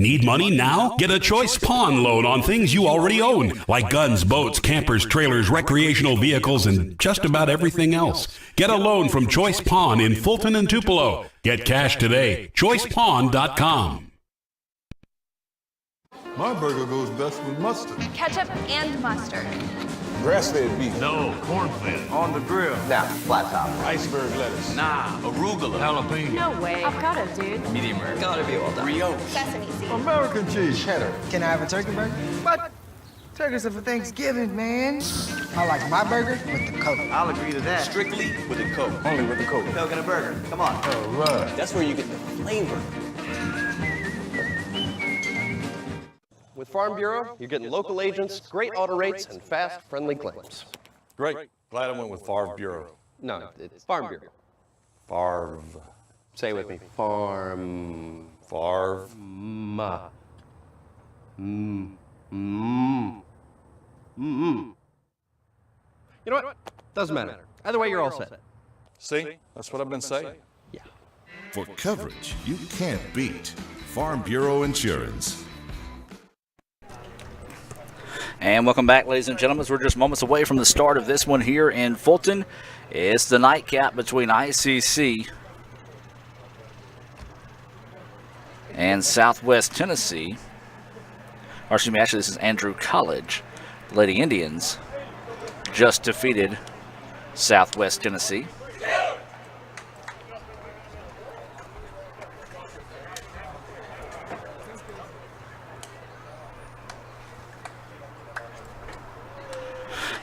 Need money now? Get a Choice Pawn loan on things you already own, like guns, boats, campers, trailers, recreational vehicles, and just about everything else. Get a loan from Choice Pawn in Fulton and Tupelo. Get cash today. ChoicePawn.com. My burger goes best with mustard. Ketchup and mustard. Grass-fed beef. No, corn-fed. On the grill. Nah, flat top. Iceberg lettuce. Nah, arugula. Jalapeno. No way. Avocado, dude. Medium rare. Gotta be well done. Brioche. Sesame seeds. American cheese. Cheddar. Can I have a turkey burger? What? Turkeys are for Thanksgiving, man. I like my burger with the Coke. I'll agree to that. Strictly with a Coke. Only with the Coke. Coke and a burger. Come on. All right. That's where you get the flavor. With Farm Bureau, you're getting local agents, great auto rates, and fast, friendly claims. Great. Glad I went with Farm Bureau. No, it's Farm Bureau. Farv. Say it with me. Farm. Farv. Ma. You know what? Doesn't matter. Either way, you're all set. See? That's what I've been saying. Yeah. For coverage you can't beat, Farm Bureau Insurance. And welcome back, ladies and gentlemen. We're just moments away from the start of this one here in Fulton. It's the nightcap between ICC and Southwest Tennessee. Or excuse me, actually this is Andrew College. The Lady Indians just defeated Southwest Tennessee.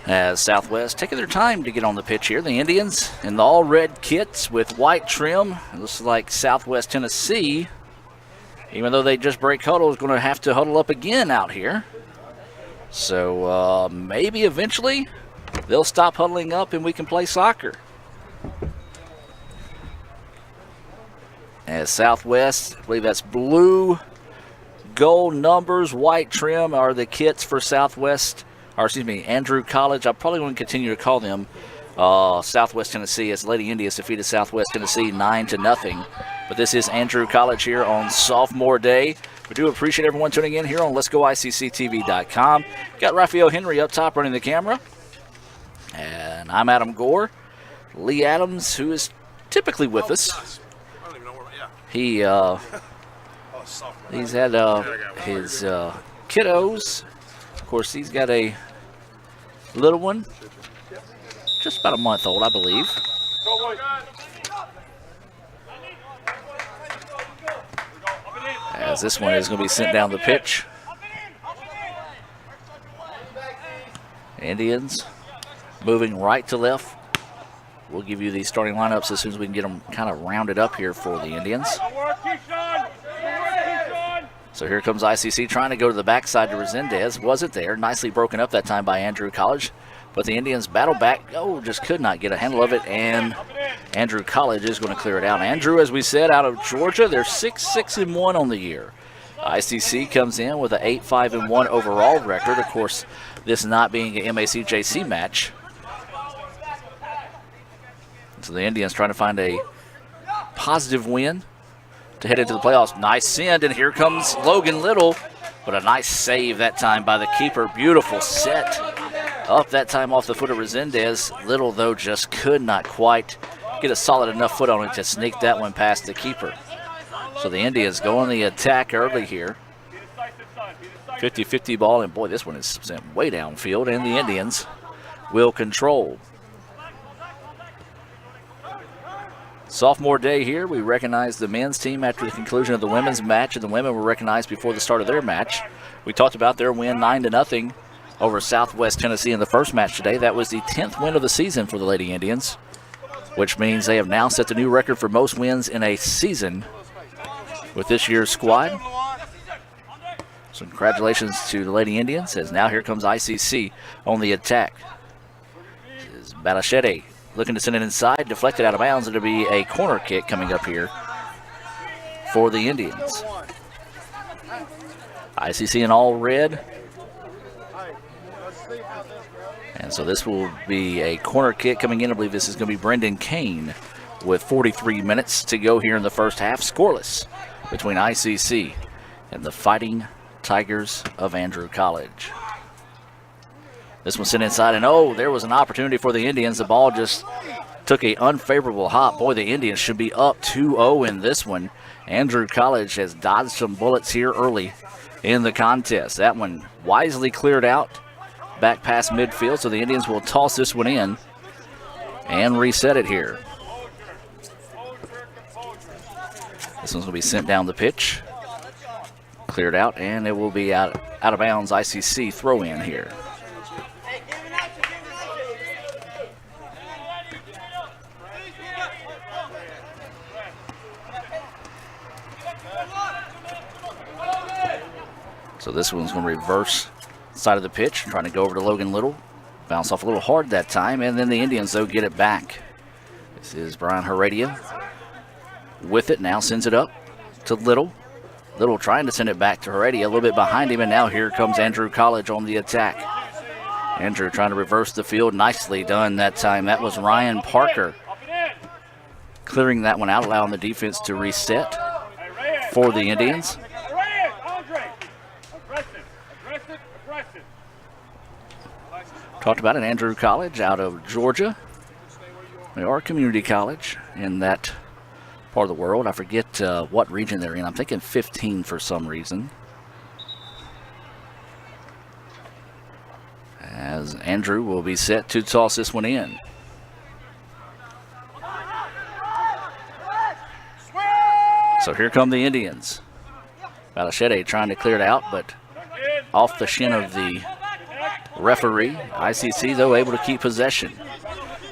As Southwest taking their time to get on the pitch here. The Indians in the all-red kits with white trim. It looks like Southwest Tennessee, even though they just break huddle, is going to have to huddle up again out here. So maybe eventually they'll stop huddling up and we can play soccer. As Southwest, I believe that's blue, gold numbers, white trim are the kits for Southwest. Or excuse me, Andrew College. I probably want to continue to call them Southwest Tennessee, as Lady Indians defeated Southwest Tennessee 9-0. But this is Andrew College here on Sophomore Day. We do appreciate everyone tuning in here on Let'sGoICCTV.com. Got Raphael Henry up top running the camera. And I'm Adam Gore. Lee Adams, who is typically with us. He's had his kiddos. Of course, he's got a little one, just about a month old, I believe. As this one is going to be sent down the pitch. Indians moving right to left. We'll give you the starting lineups as soon as we can get them kind of rounded up here for the Indians. So here comes ICC trying to go to the backside to Resendez. Wasn't there. Nicely broken up that time by Andrew College. But the Indians battle back. Oh, just could not get a handle of it. And Andrew College is going to clear it out. Andrew, as we said, out of Georgia, they're 6-6-1 on the year. ICC comes in with an 8-5-1 overall record. Of course, this not being an MAC-JC match. So the Indians trying to find a positive win to head into the playoffs. Nice send, and here comes Logan Little. But a nice save that time by the keeper. Beautiful set up that time off the foot of Resendez. Little, though, just could not quite get a solid enough foot on it to sneak that one past the keeper. So the Indians go on the attack early here. 50-50 ball, and boy, this one is sent way downfield, and the Indians will control. Sophomore Day here. We recognize the men's team after the conclusion of the women's match, and the women were recognized before the start of their match. We talked about their win 9-0 over Southwest Tennessee in the first match today. That was the 10th win of the season for the Lady Indians, which means they have now set the new record for most wins in a season with this year's squad. So congratulations to the Lady Indians, as now here comes ICC on the attack. This is Balachete looking to send it inside, deflected out of bounds. It'll be a corner kick coming up here for the Indians. ICC in all red. And so this will be a corner kick coming in. I believe this is going to be Brendan Kane with 43 minutes to go here in the first half. Scoreless between ICC and the Fighting Tigers of Andrew College. This one sent inside, and oh, there was an opportunity for the Indians. The ball just took an unfavorable hop. Boy, the Indians should be up 2-0 in this one. Andrew College has dodged some bullets here early in the contest. That one wisely cleared out back past midfield, so the Indians will toss this one in and reset it here. This one's going to be sent down the pitch. Cleared out, and it will be out of bounds. ICC throw in here. So this one's going to reverse side of the pitch, trying to go over to Logan Little. Bounce off a little hard that time, and then the Indians, though, get it back. This is Brian Heredia with it. Now sends it up to Little. Little trying to send it back to Heredia, a little bit behind him, and now here comes Andrew College on the attack. Andrew trying to reverse the field. Nicely done that time. That was Ryan Parker clearing that one out, allowing the defense to reset for the Indians. Talked about it, Andrew College out of Georgia. They are a community college in that part of the world. I forget what region they're in. I'm thinking 15 for some reason. As Andrew will be set to toss this one in. So here come the Indians. Balachete trying to clear it out, but off the shin of the referee. ICC, though, able to keep possession.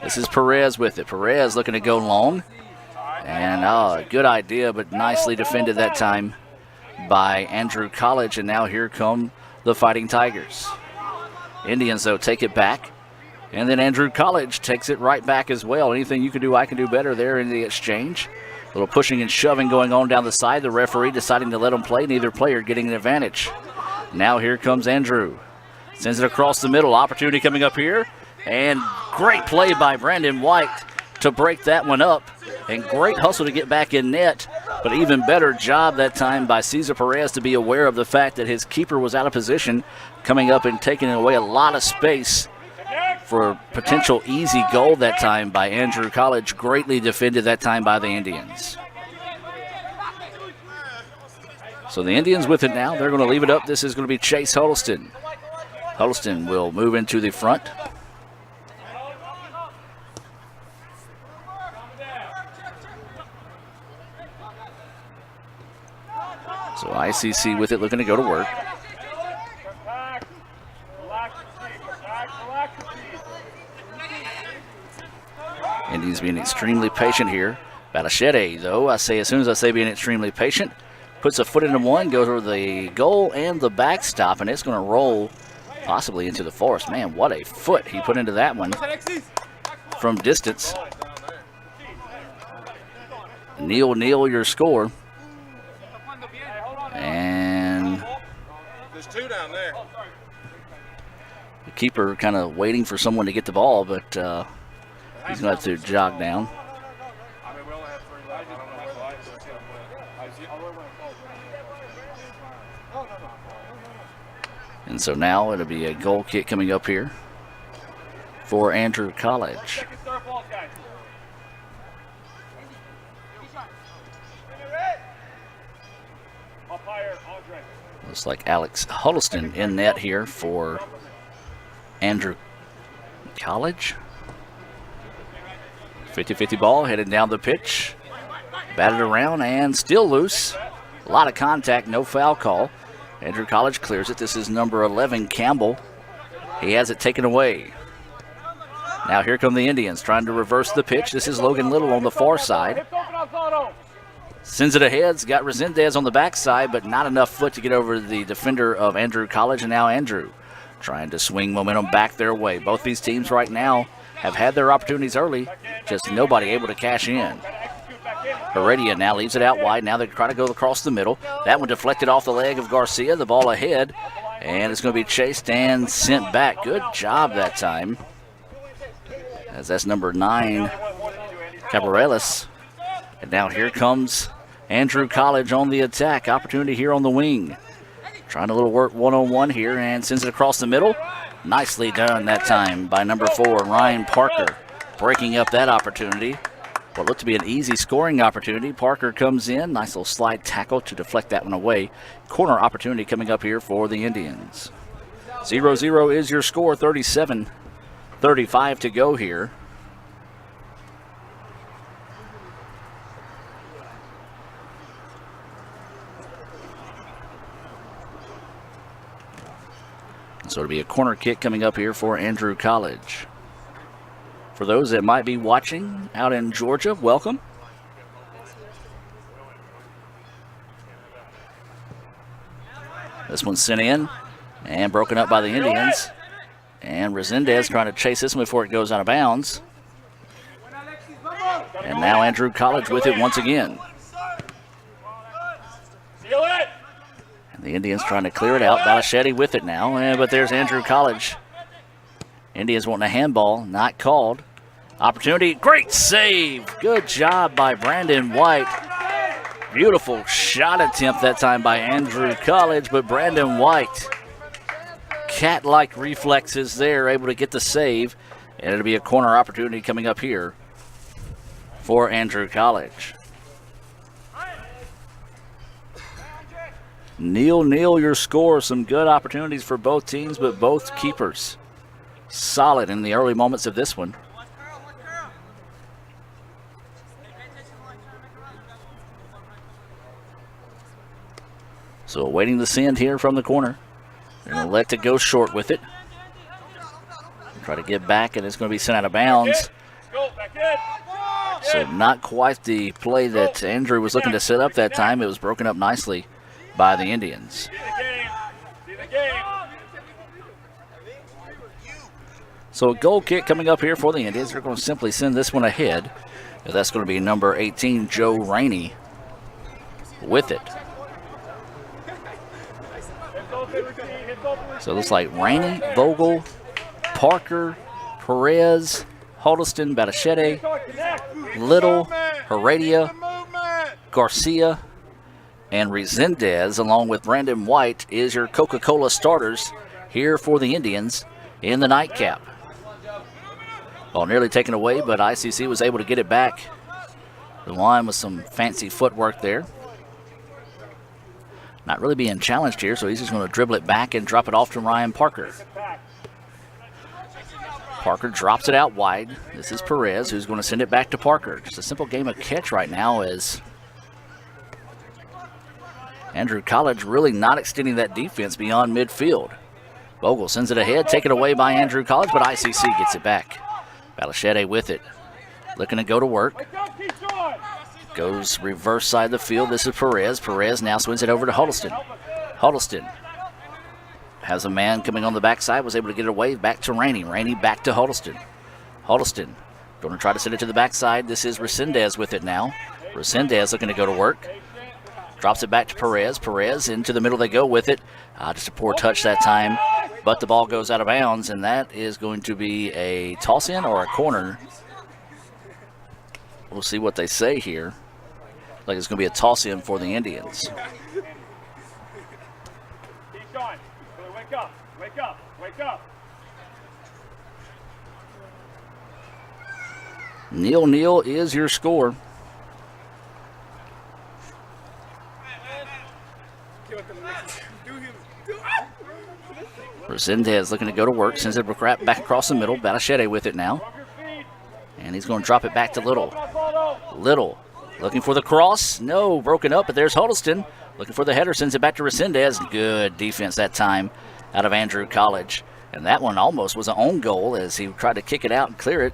This is Perez with it. Perez looking to go long. And good idea, but nicely defended that time by Andrew College. And now here come the Fighting Tigers. Indians, though, take it back. And then Andrew College takes it right back as well. Anything you can do, I can do better there in the exchange. A little pushing and shoving going on down the side. The referee deciding to let them play. Neither player getting an advantage. Now here comes Andrew. Sends it across the middle. Opportunity coming up here. And great play by Brandon White to break that one up. And great hustle to get back in net. But even better job that time by Cesar Perez to be aware of the fact that his keeper was out of position, coming up and taking away a lot of space for a potential easy goal that time by Andrew College. Greatly defended that time by the Indians. So the Indians with it now. They're going to leave it up. This is going to be Chase Huddleston. Huddleston will move into the front. So ICC with it, looking to go to work. Indians being extremely patient here. Balachete, though, I say as soon as I say being extremely patient, puts a foot into one, goes over the goal and the backstop, and it's going to roll possibly into the forest. Man, what a foot he put into that one from distance. Neal, your score. And There's two down there. the keeper kind of waiting for someone to get the ball, but he's going to have to jog down. And so now it'll be a goal kick coming up here for Andrew College. Looks like Alex Huddleston in net here for Andrew College. 50-50 ball headed down the pitch. Batted around and still loose. A lot of contact, no foul call. Andrew College clears it. This is number 11, Campbell. He has it taken away. Now here come the Indians trying to reverse the pitch. This is Logan Little on the far side. Sends it ahead. Got Resendez on the backside, but not enough foot to get over the defender of Andrew College. And now Andrew trying to swing momentum back their way. Both these teams right now have had their opportunities early, just nobody able to cash in. Heredia now leaves it out wide. Now they try to go across the middle. That one deflected off the leg of Garcia. The ball ahead, and it's going to be chased and sent back. Good job that time, as that's number 9, Cabarellas. And now here comes Andrew College on the attack. Opportunity here on the wing. Trying a little work one-on-one here and sends it across the middle. Nicely done that time by number 4, Ryan Parker, breaking up that opportunity. What looked to be an easy scoring opportunity. Parker comes in. Nice little slide tackle to deflect that one away. Corner opportunity coming up here for the Indians. 0-0 is your score. 37-35 to go here. So it'll be a corner kick coming up here for Andrew College. For those that might be watching out in Georgia, welcome. This one's sent in and broken up by the Indians. And Resendez trying to chase this one before it goes out of bounds. And now Andrew College with it once again. And the Indians trying to clear it out. Balachetti with it now, but there's Andrew College. Indians wanting a handball, not called. Opportunity, great save. Good job by Brandon White. Beautiful shot attempt that time by Andrew College, but Brandon White, cat-like reflexes there, able to get the save. And it'll be a corner opportunity coming up here for Andrew College. 0-0 your score. Some good opportunities for both teams, but both keepers solid in the early moments of this one. So awaiting the send here from the corner. They're going to let it go short with it. Try to get back, and it's going to be sent out of bounds. So not quite the play that Andrew was looking to set up that time. It was broken up nicely by the Indians. So a goal kick coming up here for the Indians. They're going to simply send this one ahead. That's going to be number 18, Joe Rainey, with it. So it looks like Rainey, Vogel, Parker, Perez, Huddleston, Batichette, Little, Heredia, Garcia, and Resendez, along with Brandon White, is your Coca-Cola starters here for the Indians in the nightcap. Ball nearly taken away, but ICC was able to get it back. The line with some fancy footwork there. Not really being challenged here, so he's just going to dribble it back and drop it off to Ryan Parker. Parker drops it out wide. This is Perez, who's going to send it back to Parker. Just a simple game of catch right now as Andrew College really not extending that defense beyond midfield. Vogel sends it ahead, taken away by Andrew College, but ICC gets it back. Balichette with it, looking to go to work. Goes reverse side of the field. This is Perez. Perez now swings it over to Huddleston. Huddleston has a man coming on the backside, was able to get it away back to Rainey. Rainey back to Huddleston. Huddleston going to try to send it to the backside. This is Resendez with it now. Resendez looking to go to work. Drops it back to Perez. Perez into the middle they go with it. Just a poor touch that time, but the ball goes out of bounds, and that is going to be a toss-in or a corner. We'll see what they say here. Like it's going to be a toss-in for the Indians. Keep going. Wake up. Wake up. Wake up. 0-0 is your score. Resendez looking to go to work. Sends it back across the middle. Batichette with it now. And he's going to drop it back to Little. Little looking for the cross. No, broken up, but there's Huddleston. Looking for the header, sends it back to Resendez. Good defense that time out of Andrew College. And that one almost was an own goal as he tried to kick it out and clear it.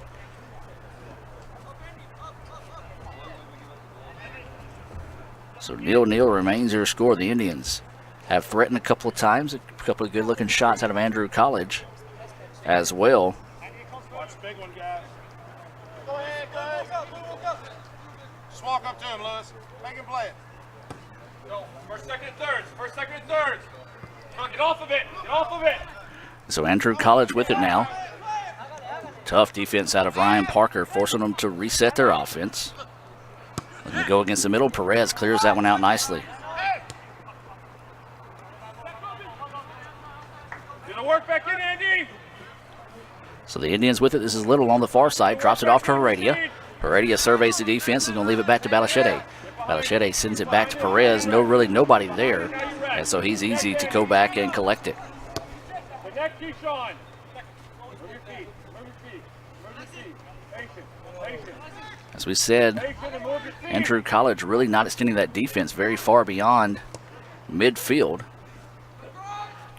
So 0-0 remains your score. The Indians have threatened a couple of times. A couple of good-looking shots out of Andrew College as well. Watch the big one, guys. Go ahead, guys. Just walk up to him, Lewis. Make him play it. Go. First, second, and thirds. First, second, and thirds. Come on, get off of it. Get off of it. So Andrew College with it now. Tough defense out of Ryan Parker, forcing them to reset their offense. Looking to go against the middle. Perez clears that one out nicely. Work back in, Andy. So the Indians with it. This is Little on the far side. Drops it off to Heredia. Heredia surveys the defense and going to leave it back to Balachete. Balachete sends it back to Perez. Really nobody there. And so he's easy to go back and collect it. Connect, Keyshawn. Move your feet. Move your feet. Move your feet. Patient. As we said, Andrew College really not extending that defense very far beyond midfield.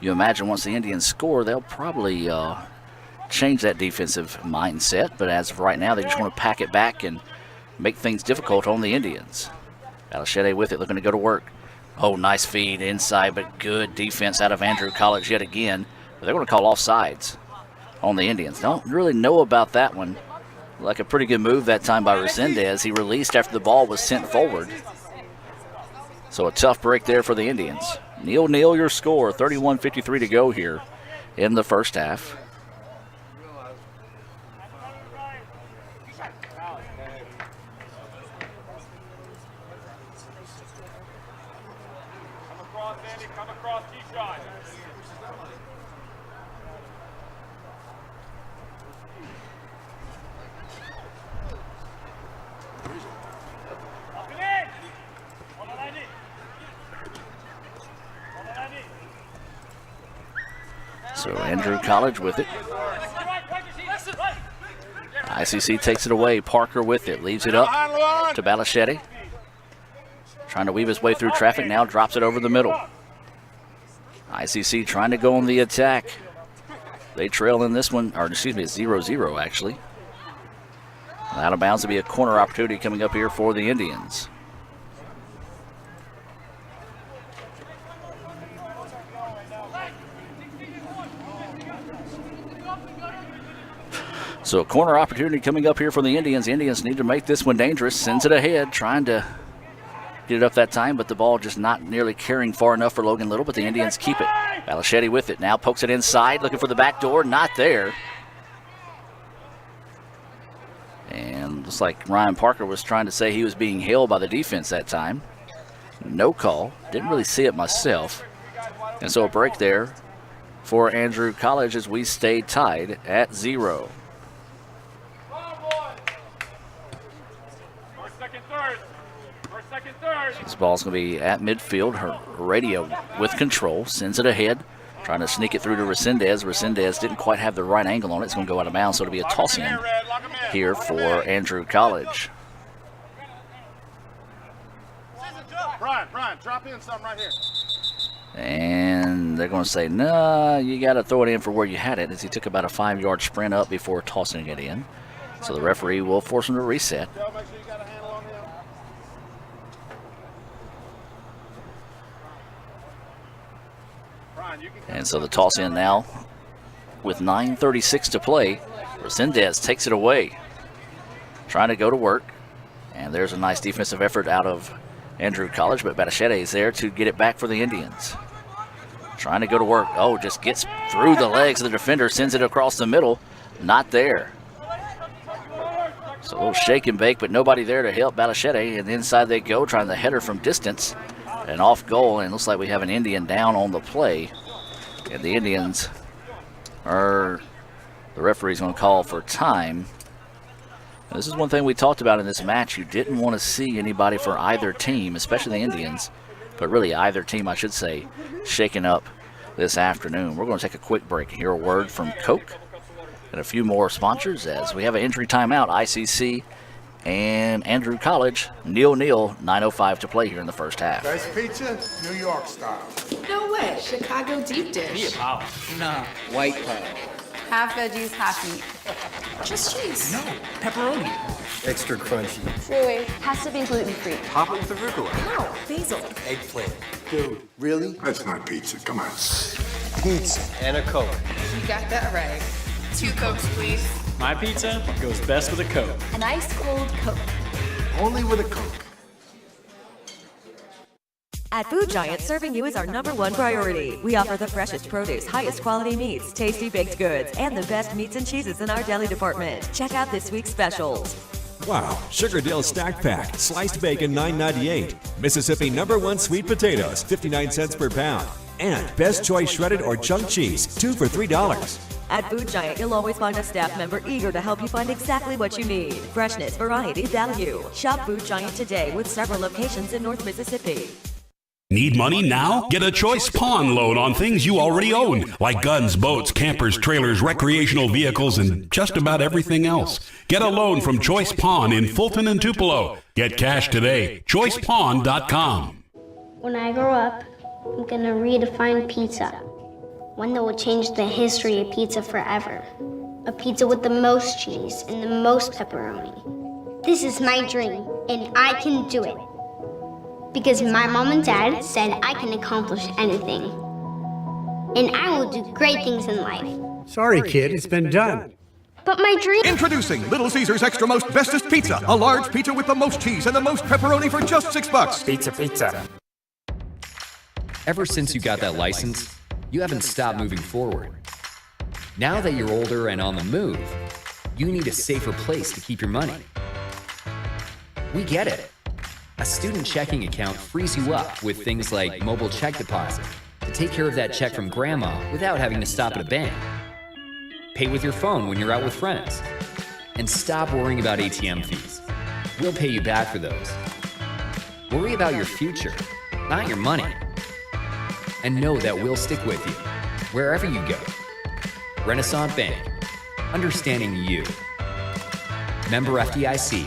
You imagine once the Indians score, they'll probably change that defensive mindset. But as of right now, they just want to pack it back and make things difficult on the Indians. Balachete with it, looking to go to work. Oh, nice feed inside, but good defense out of Andrew College yet again. But they're going to call offsides on the Indians. Don't really know about that one. Like a pretty good move that time by Resendez. He released after the ball was sent forward. So a tough break there for the Indians. 0-0 your score, 31:53 to go here in the first half. Come across, Andy. Come across, Keyshawn. So Andrew College with it. ICC takes it away. Parker with it. Leaves it up to Balachete. Trying to weave his way through traffic now. Drops it over the middle. ICC trying to go on the attack. They trail in this one, or excuse me, it's 0-0 actually. Out of bounds to be a corner opportunity coming up here for the Indians. So a corner opportunity coming up here for the Indians. The Indians need to make this one dangerous. Sends it ahead, trying to get it up that time, but the ball just not nearly carrying far enough for Logan Little, but the Indians keep it. Balachete with it. Now pokes it inside, looking for the back door. Not there. And looks like Ryan Parker was trying to say he was being held by the defense that time. No call. Didn't really see it myself. And so a break there for Andrew College as we stay tied at 0. This ball's going to be at midfield. Heredia with control. Sends it ahead. Trying to sneak it through to Resendez. Resendez didn't quite have the right angle on it. It's going to go out of bounds, so it'll be a toss-in here for Andrew College. Brian, drop in something right here. And they're going to say, nah, you got to throw it in for where you had it, as he took about a 5-yard sprint up before tossing it in. So the referee will force him to reset. And so the toss in now with 9:36 to play. Resendez takes it away. Trying to go to work. And there's a nice defensive effort out of Andrew College, but Balachete is there to get it back for the Indians. Trying to go to work. Oh, just gets through the legs of the defender, sends it across the middle. Not there. So a little shake and bake, but nobody there to help Balachete. And inside they go, trying the header from distance. And off goal, and it looks like we have an Indian down on the play. And the Indians are, the referee's going to call for time. And this is one thing we talked about in this match. You didn't want to see anybody for either team, especially the Indians, but really either team, I should say, shaken up this afternoon. We're going to take a quick break and hear a word from Coke and a few more sponsors as we have an injury timeout. ICC and Andrew College, 0-0, 9:05 to play here in the first half. Nice pizza, New York style. No way. Chicago deep dish. Nah, white pie. Half veggies, half meat. Just cheese. No, pepperoni. Extra crunchy. Chewy. Has to be gluten-free. Pop it with arugula. No, basil. Eggplant. Dude, really? That's not pizza. Come on. Pizza. And a Coke. You got that right. 2 Cokes, please. My pizza goes best with a Coke. An ice cold Coke. Only with a Coke. At Food Giant, serving you is our #1 priority. We offer the freshest produce, highest quality meats, tasty baked goods, and the best meats and cheeses in our deli department. Check out this week's specials. Wow, Sugardale Stack Pack, sliced bacon $9.98. Mississippi #1 sweet potatoes, 59 cents per pound. And Best Choice shredded or chunk cheese, 2 for $3. At Food Giant, you'll always find a staff member eager to help you find exactly what you need. Freshness, variety, value. Shop Food Giant today with several locations in North Mississippi. Need money now? Get a Choice Pawn loan on things you already own, like guns, boats, campers, trailers, recreational vehicles, and just about everything else. Get a loan from Choice Pawn in Fulton and Tupelo. Get cash today. ChoicePawn.com. When I grow up, I'm gonna redefine pizza. One that will change the history of pizza forever. A pizza with the most cheese and the most pepperoni. This is my dream, and I can do it. Because my mom and dad said I can accomplish anything. And I will do great things in life. Sorry, kid, it's been done. But my dream... Introducing Little Caesars Extra Most Bestest Pizza. A large pizza with the most cheese and the most pepperoni for just $6. Pizza. Ever since you got that license, you haven't stopped moving forward. Now that you're older and on the move, you need a safer place to keep your money. We get it. A student checking account frees you up with things like mobile check deposit to take care of that check from grandma without having to stop at a bank. Pay with your phone when you're out with friends. And stop worrying about ATM fees. We'll pay you back for those. Worry about your future, not your money. And know that we'll stick with you wherever you go. Renaissance Bank, understanding you. Member FDIC.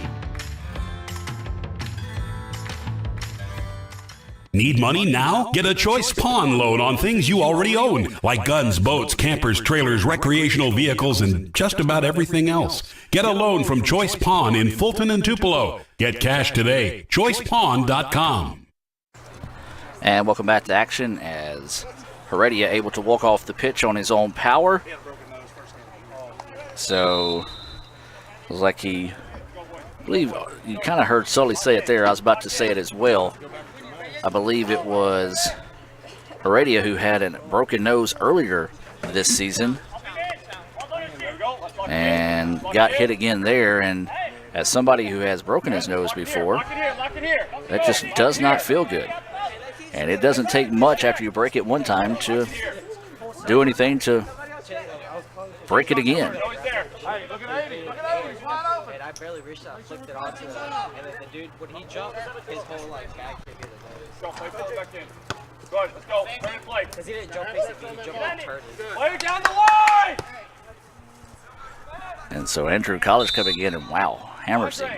Need money now? Get a Choice Pawn loan on things you already own, like guns, boats, campers, trailers, recreational vehicles, and just about everything else. Get a loan from Choice Pawn in Fulton and Tupelo. Get cash today. ChoicePawn.com. And welcome back to action as Heredia able to walk off the pitch on his own power. So, it was like I believe you kind of heard Sully say it there. I was about to say it as well. I believe it was Heredia who had a broken nose earlier this season and got hit again there. And as somebody who has broken his nose before, that just does not feel good. And it doesn't take much after you break it one time to do anything to break it again. And I barely reached out, flipped it onto him, and then the dude, when he jumped, his whole bag came in. Go, play back in. Good, let's go. Turn and play. Because he didn't jump basically, he jumped and turned. Play down the line! And so Andrew College coming in and wow, hammers him.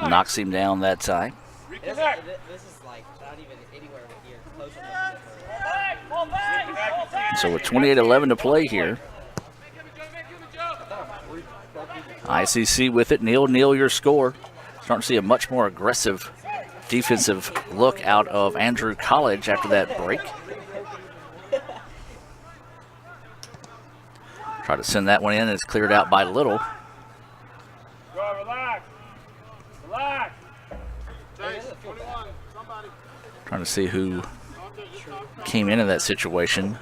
Knocks him down that time. This is like not even anywhere near close enough. So with 28-11 to play here. ICC with it. Neil, your score. Starting to see a much more aggressive defensive look out of Andrew College after that break. Try to send that one in, and it's cleared out by Little. Go, relax. Trying to see who came into that situation.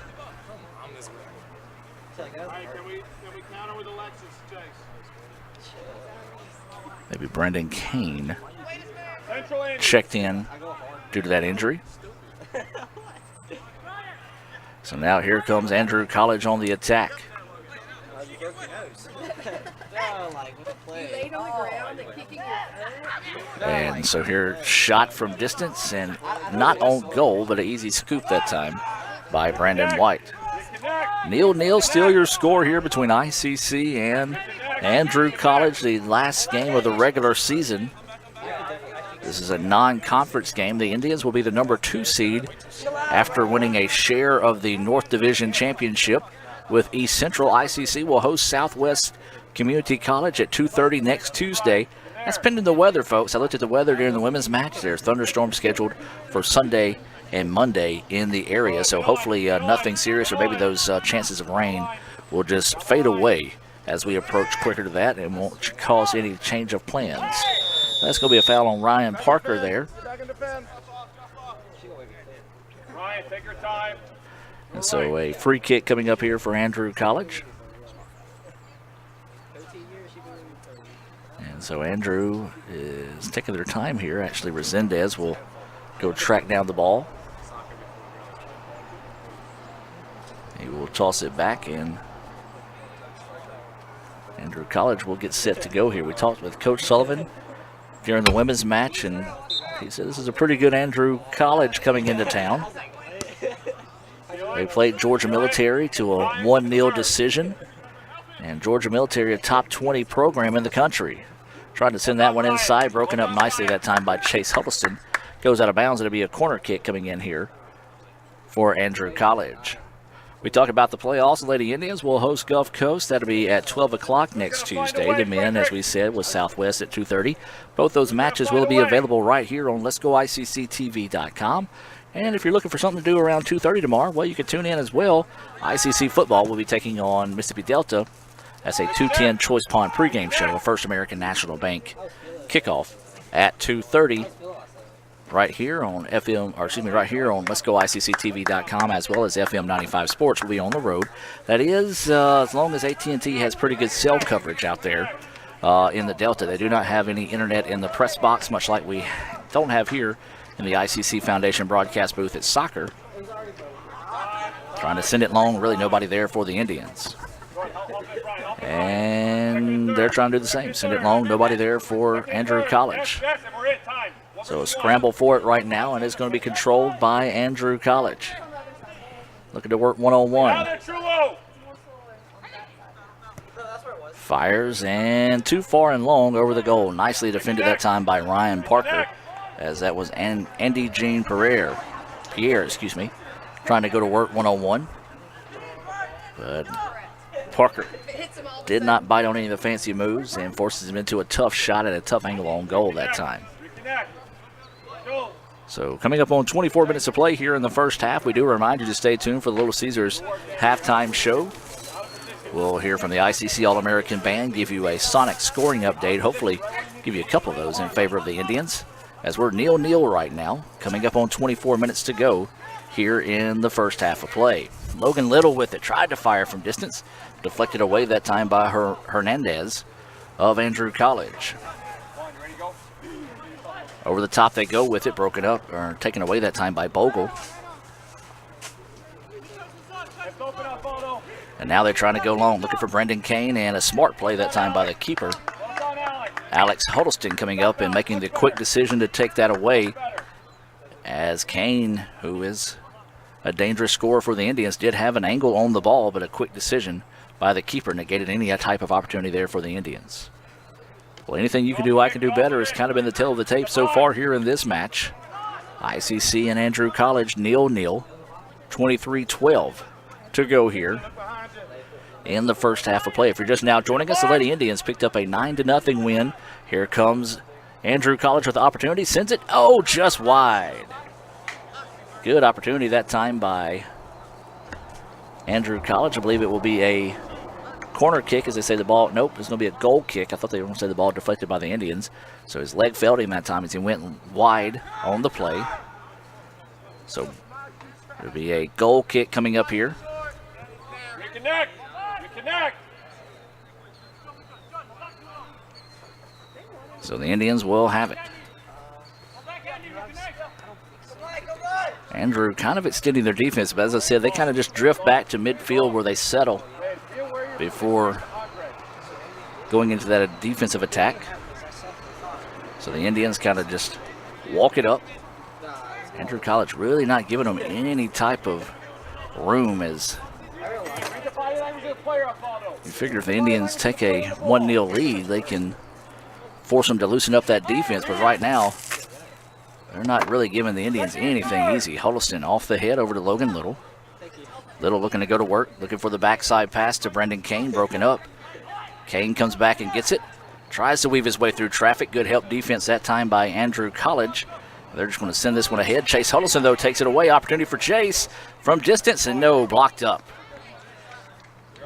Maybe Brendan Kane checked in due to that injury. So now here comes Andrew College on the attack. And so here, shot from distance and not on goal, but an easy scoop that time by Brandon White. Neil, still your score here between ICC and Andrew College, the last game of the regular season. This is a non-conference game. The Indians will be the number 2 seed after winning a share of the North Division Championship with East Central. ICC will host Southwest Community College at 2:30 next Tuesday. That's pending the weather, folks. I looked at the weather during the women's match. There's thunderstorms scheduled for Sunday and Monday in the area, so hopefully nothing serious, or maybe those chances of rain will just fade away as we approach quicker to that and won't cause any change of plans. That's going to be a foul on Ryan Parker there. Ryan, take your time. And so a free kick coming up here for Andrew College. And And so Andrew is taking their time here. Actually, Resendez will go track down the ball. He will toss it back, and Andrew College will get set to go here. We talked with Coach Sullivan during the women's match, and he said this is a pretty good Andrew College coming into town. They played Georgia Military to a 1-0 decision, and Georgia Military, a top 20 program in the country. Trying to send that one inside, broken up nicely that time by Chase Huddleston. Goes out of bounds. It'll be a corner kick coming in here for Andrew College. We talk about the playoffs. The Lady Indians will host Gulf Coast. That'll be at 12 o'clock next Tuesday. The men, as we said, was Southwest at 2:30. Both those matches will be available right here on Let'sGoICCTV.com. And if you're looking for something to do around 2:30 tomorrow, well, you can tune in as well. ICC football will be taking on Mississippi Delta. That's a 2:10 Choice Pond pregame show, a First American National Bank kickoff at 2:30. Right here on right here on Let'sGoICCTV.com, as well as FM 95 Sports will be on the road. That is, as long as AT&T has pretty good cell coverage out there in the Delta. They do not have any internet in the press box, much like we don't have here in the ICC Foundation broadcast booth at soccer. Trying to send it long, really nobody there for the Indians. And they're trying to do the same. Send it long, nobody there for Andrew College. So a scramble for it right now, and it's going to be controlled by Andrew College. Looking to work one-on-one. Fires, and too far and long over the goal. Nicely defended that time by Ryan Parker, as that was Andy Jean Pierre, trying to go to work one-on-one. But Parker did not bite on any of the fancy moves and forces him into a tough shot at a tough angle on goal that time. So coming up on 24 minutes of play here in the first half, we do remind you to stay tuned for the Little Caesars halftime show. We'll hear from the ICC All-American Band, give you a Sonic scoring update, hopefully give you a couple of those in favor of the Indians, as we're 0-0 right now, coming up on 24 minutes to go here in the first half of play. Logan Little with it, tried to fire from distance, deflected away that time by Hernandez of Andrew College. Over the top they go with it, broken up, or taken away that time by Bogle. And now they're trying to go long, looking for Brendan Kane, and a smart play that time by the keeper. Alex Huddleston coming up and making the quick decision to take that away, as Kane, who is a dangerous scorer for the Indians, did have an angle on the ball, but a quick decision by the keeper negated any type of opportunity there for the Indians. Well, anything you can do, I can do better has kind of been the tale of the tape so far here in this match. ICC and Andrew College 0-0, 23-12 to go here in the first half of play. If you're just now joining us, the Lady Indians picked up a 9-0 win. Here comes Andrew College with the opportunity, sends it, just wide. Good opportunity that time by Andrew College. I believe it will be a corner kick, as they say the ball. Nope, it's going to be a goal kick. I thought they were going to say the ball deflected by the Indians. So his leg failed him that time as he went wide on the play. So it'll be a goal kick coming up here. Reconnect. So the Indians will have it. Andrew kind of extending their defense, but as I said, they kind of just drift back to midfield where they settle before going into that defensive attack. So the Indians kind of just walk it up. Andrew College really not giving them any type of room, as you figure if the Indians take a 1-0 lead, they can force them to loosen up that defense, but right now they're not really giving the Indians anything easy. Huddleston off the head over to Logan Little. Little looking to go to work, looking for the backside pass to Brendan Kane, broken up. Kane comes back and gets it. Tries to weave his way through traffic. Good help defense that time by Andrew College. They're just going to send this one ahead. Chase Huddleston, though, takes it away. Opportunity for Chase from distance, and no, blocked up.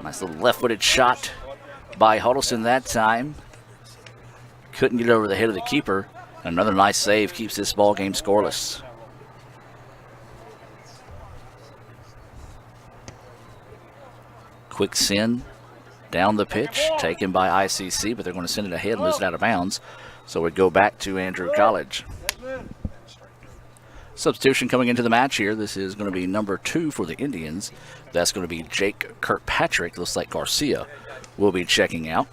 Nice little left-footed shot by Huddleston that time. Couldn't get it over the head of the keeper. Another nice save keeps this ball game scoreless. Quick send Down the pitch, taken by ICC, but they're going to send it ahead and lose it out of bounds. So we go back to Andrew College. Substitution coming into the match here. This is going to be number 2 for the Indians. That's going to be Jake Kirkpatrick. Looks like Garcia will be checking out.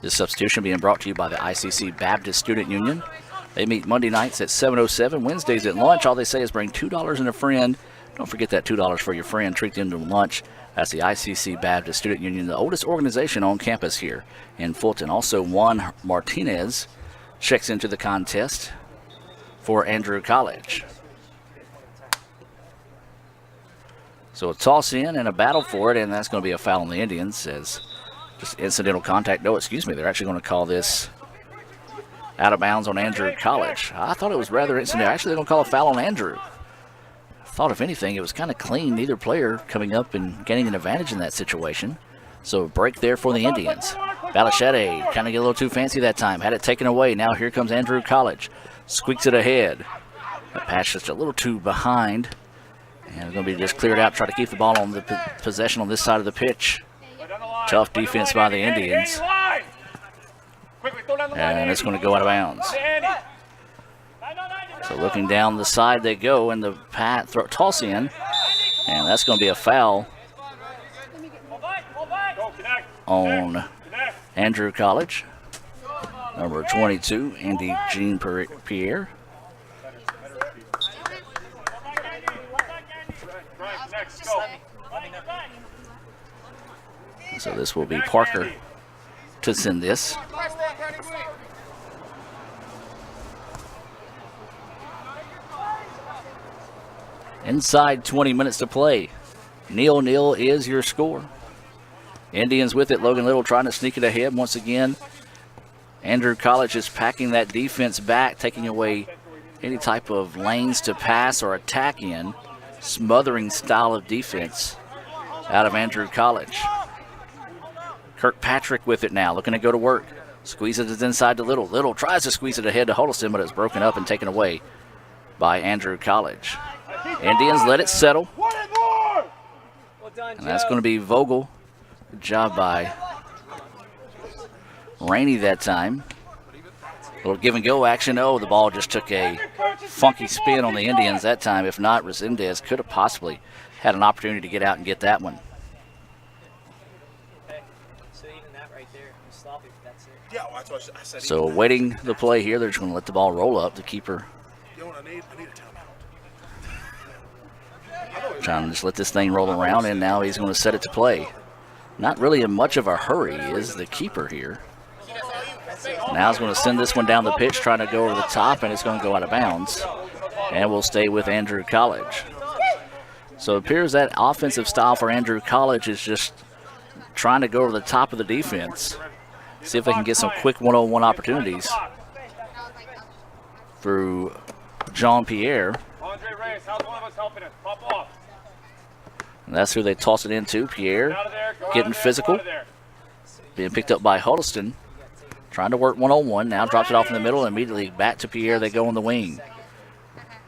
This substitution being brought to you by the ICC Baptist Student Union. They meet Monday nights at 7:07, Wednesdays at lunch. All they say is bring $2 and a friend. Don't forget that $2 for your friend. Treat them to lunch. That's the ICC Baptist Student Union, the oldest organization on campus here in Fulton. Also, Juan Martinez checks into the contest for Andrew College. So a toss in and a battle for it, and that's going to be a foul on the Indians as just incidental contact. No, excuse me, they're actually going to call this out of bounds on Andrew College. I thought it was rather incidental. Actually, they're going to call a foul on Andrew. I thought, if anything, it was kind of clean. Neither player coming up and getting an advantage in that situation. So a break there for the Indians. Balachete kind of get a little too fancy that time. Had it taken away. Now here comes Andrew College. Squeaks it ahead. The pass just a little too behind. And it's going to be just cleared out. Try to keep the ball on the possession on this side of the pitch. Tough defense by the Indians. And it's going to go out of bounds. So looking down the side they go, and the toss in. And that's going to be a foul on Andrew College. Number 22, Andy Jean Pierre. So this will be Parker to send this. Inside 20 minutes to play. 0-0 is your score. Indians with it. Logan Little trying to sneak it ahead once again. Andrew College is packing that defense back, taking away any type of lanes to pass or attack in. Smothering style of defense out of Andrew College. Kirkpatrick with it now, looking to go to work. Squeezes it inside to Little. Little tries to squeeze it ahead to Huddleston, but it's broken up and taken away by Andrew College. Indians let it settle. And that's going to be Vogel. Good job by Rainey that time. A little give and go action. Oh, the ball just took a funky spin on the Indians that time. If not, Resendez could have possibly had an opportunity to get out and get that one. So awaiting the play here, they're just going to let the ball roll up. The keeper trying to just let this thing roll around, and now he's going to set it to play. Not really in much of a hurry is the keeper here. Now he's going to send this one down the pitch, trying to go over the top, and it's going to go out of bounds. And we'll stay with Andrew College. So it appears that offensive style for Andrew College is just trying to go over the top of the defense. See if they can get some quick one-on-one opportunities through Jean Pierre. And that's who they toss it into. Pierre getting physical. Being picked up by Huddleston. Trying to work one-on-one. Now drops it off in the middle, and immediately back to Pierre. They go on the wing.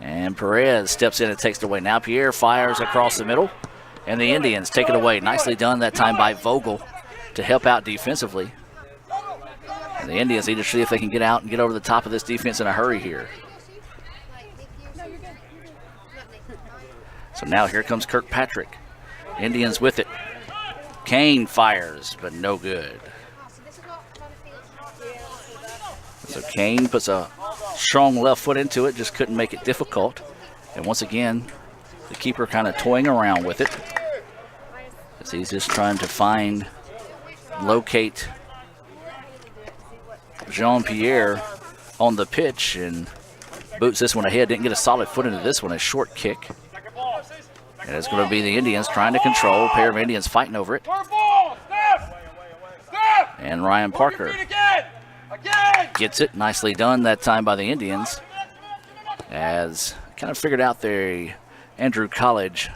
And Perez steps in and takes it away. Now Pierre fires across the middle, and the Indians take it away. Nicely done that time by Vogel to help out defensively. And the Indians need to see if they can get out and get over the top of this defense in a hurry here. So now here comes Kirkpatrick. Indians with it. Kane fires, but no good. So Kane puts a strong left foot into it, just couldn't make it difficult. And once again, the keeper kind of toying around with it, as he's just trying to locate Jean-Pierre on the pitch, and boots this one ahead. Didn't get a solid foot into this one, a short kick. And it's going to be the Indians trying to control. A pair of Indians fighting over it. And Ryan Parker gets it. Nicely done that time by the Indians. As kind of figured out their Andrew College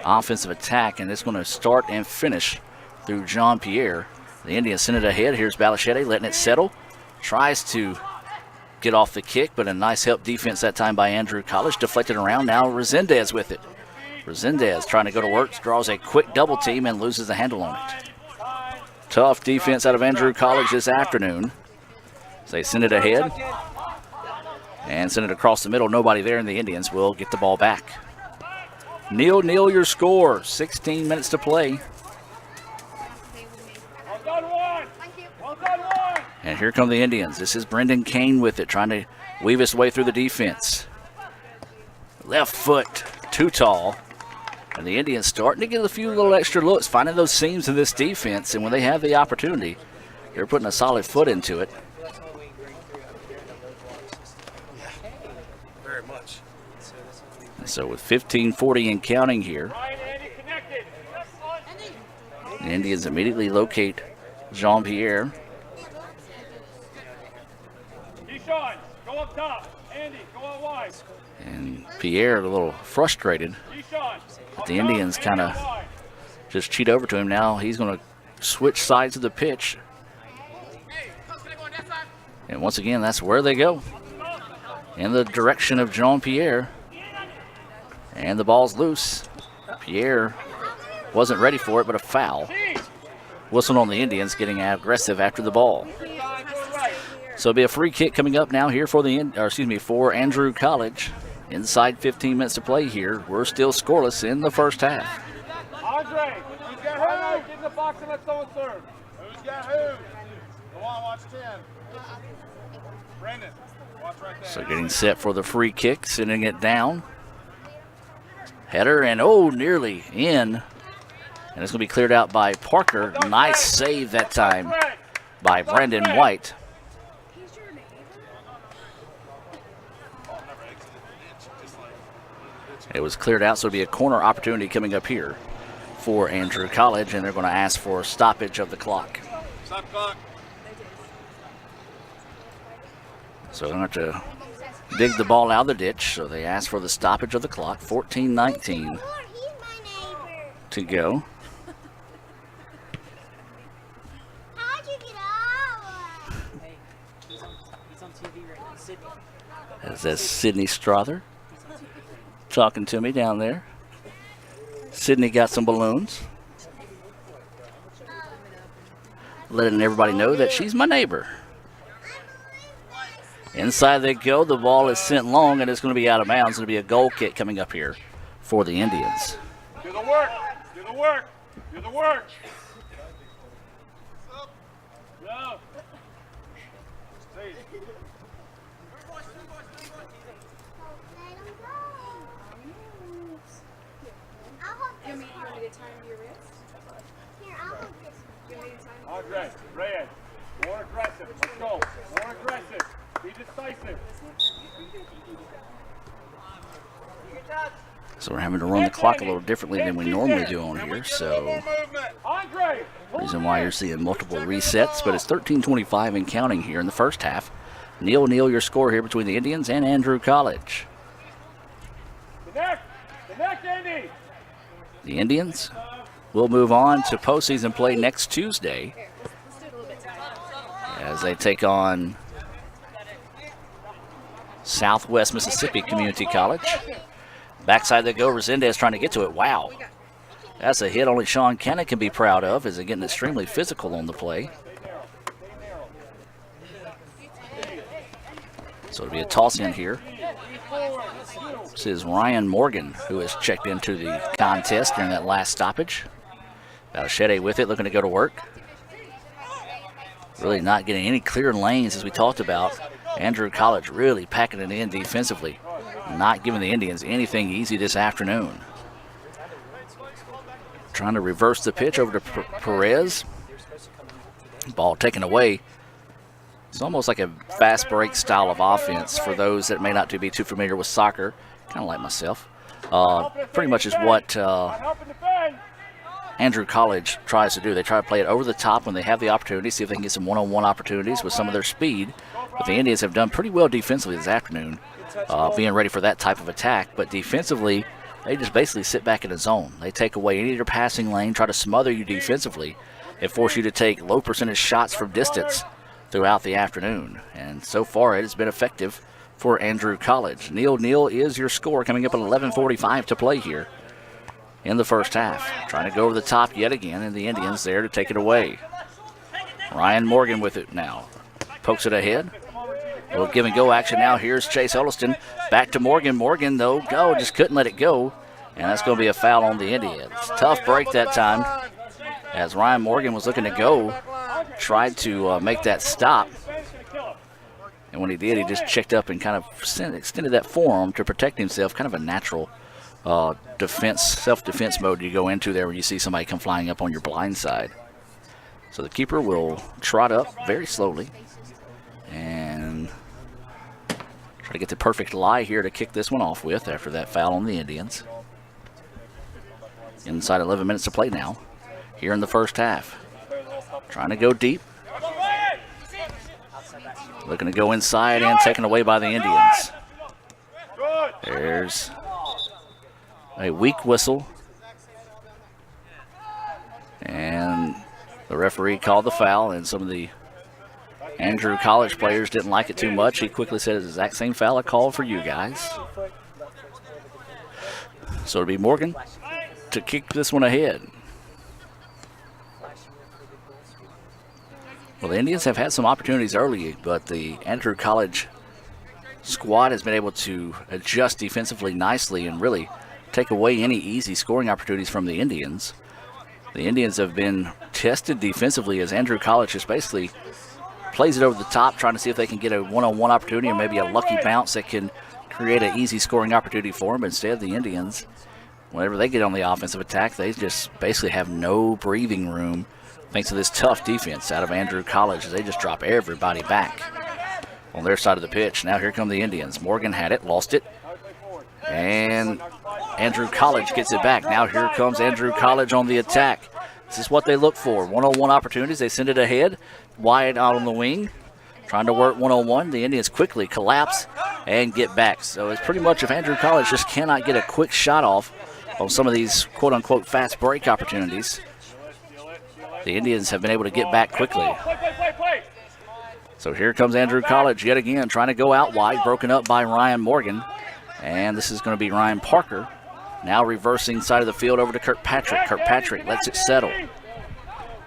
offensive attack. And it's going to start and finish through Jean Pierre. The Indians send it ahead. Here's Balachete letting it settle. Tries to get off the kick, but a nice help defense that time by Andrew College. Deflected around. Now Resendez with it. Resendez trying to go to work, draws a quick double team and loses the handle on it. Tough defense out of Andrew College this afternoon. So they send it ahead and send it across the middle. Nobody there, and the Indians will get the ball back. 0-0 your score. 16 minutes to play. And here come the Indians. This is Brendan Kane with it, trying to weave his way through the defense. Left foot, too tall. And the Indians starting to get a few little extra looks, finding those seams in this defense. And when they have the opportunity, they're putting a solid foot into it. Very much. So with 15:40 and counting here, the Indians immediately locate Jean-Pierre. Deshaun, go up top. Andy, go out wide. And Pierre a little frustrated. But the Indians kind of just cheat over to him now. He's going to switch sides of the pitch. And once again, that's where they go. In the direction of Jean-Pierre. And the ball's loose. Pierre wasn't ready for it, but a foul. Whistle on the Indians, getting aggressive after the ball. So it'll be a free kick coming up now here for for Andrew College. Inside 15 minutes to play here. We're still scoreless in the first half. Andre, who's got who? Get in the box and let someone serve. Who's got who? Go on, watch 10. Brendan, watch right there. So getting set for the free kick, sending it down. Header and nearly in. And it's going to be cleared out by Parker. Nice save that time by Brandon White. It was cleared out, so it'll be a corner opportunity coming up here for Andrew College, and they're going to ask for a stoppage of the clock. Stop clock. So they're going to have to dig the ball out of the ditch, so they ask for the stoppage of the clock. 14:19 to go. That's Sydney Strother talking to me down there. Sydney got some balloons, letting everybody know that she's my neighbor. Inside they go. The ball is sent long, and it's going to be out of bounds. It'll be a goal kick coming up here for the Indians. Do the work. Do the work. Do the work. No. Andre, Red, more aggressive. Let's go. More aggressive. Be decisive. So we're having to run the clock a little differently than we normally do on here. So reason why you're seeing multiple resets, but it's 13:25 and counting here in the first half. 0-0 your score here between the Indians and Andrew College. The neck, Andy. The Indians will move on to postseason play next Tuesday as they take on Southwest Mississippi Community College. Backside they go. Resendez trying to get to it. Wow. That's a hit only Sean Cannon can be proud of, as they're getting extremely physical on the play. So it'll be a toss in here. This is Ryan Morgan, who has checked into the contest during that last stoppage. Balachete with it, looking to go to work. Really not getting any clear lanes, as we talked about. Andrew College really packing it in defensively. Not giving the Indians anything easy this afternoon. Trying to reverse the pitch over to Perez. Ball taken away. It's almost like a fast break style of offense for those that may not be too familiar with soccer, kind of like myself. Pretty much is what Andrew College tries to do. They try to play it over the top when they have the opportunity, see if they can get some one-on-one opportunities with some of their speed. But the Indians have done pretty well defensively this afternoon, being ready for that type of attack. But defensively, they just basically sit back in a zone. They take away any of your passing lane, try to smother you defensively, and force you to take low percentage shots from distance throughout the afternoon. And so far, it has been effective for Andrew College. 0-0 is your score, coming up at 11:45 to play here in the first half. Trying to go over the top yet again, and the Indians there to take it away. Ryan Morgan with it now. Pokes it ahead. A little give and go action now. Here's Chase Elliston. Back to Morgan. Morgan, though, just couldn't let it go. And that's going to be a foul on the Indians. Tough break that time as Ryan Morgan was looking to go. Tried to make that stop. And when he did, he just checked up and kind of extended that forearm to protect himself. Kind of a natural self-defense mode you go into there when you see somebody come flying up on your blind side. So the keeper will trot up very slowly and try to get the perfect lie here to kick this one off with after that foul on the Indians. Inside 11 minutes to play now here in the first half. Trying to go deep. Looking to go inside and taken away by the Indians. There's a weak whistle. And the referee called the foul, and some of the Andrew College players didn't like it too much. He quickly said it's the exact same foul I called for you guys. So it'll be Morgan to kick this one ahead. Well, the Indians have had some opportunities early, but the Andrew College squad has been able to adjust defensively nicely and really take away any easy scoring opportunities from the Indians. The Indians have been tested defensively as Andrew College just basically plays it over the top, trying to see if they can get a one-on-one opportunity or maybe a lucky bounce that can create an easy scoring opportunity for them. Instead, the Indians, whenever they get on the offensive attack, they just basically have no breathing room thanks to this tough defense out of Andrew College. They just drop everybody back on their side of the pitch. Now here come the Indians. Morgan had it, lost it, and Andrew College gets it back. Now here comes Andrew College on the attack. This is what they look for. One-on-one opportunities. They send it ahead, wide out on the wing, trying to work one-on-one. The Indians quickly collapse and get back. So it's pretty much if Andrew College just cannot get a quick shot off on some of these quote-unquote fast break opportunities, the Indians have been able to get back quickly. So here comes Andrew College yet again, trying to go out wide, broken up by Ryan Morgan. And this is going to be Ryan Parker. Now reversing side of the field over to Kirkpatrick. Kirkpatrick lets it settle.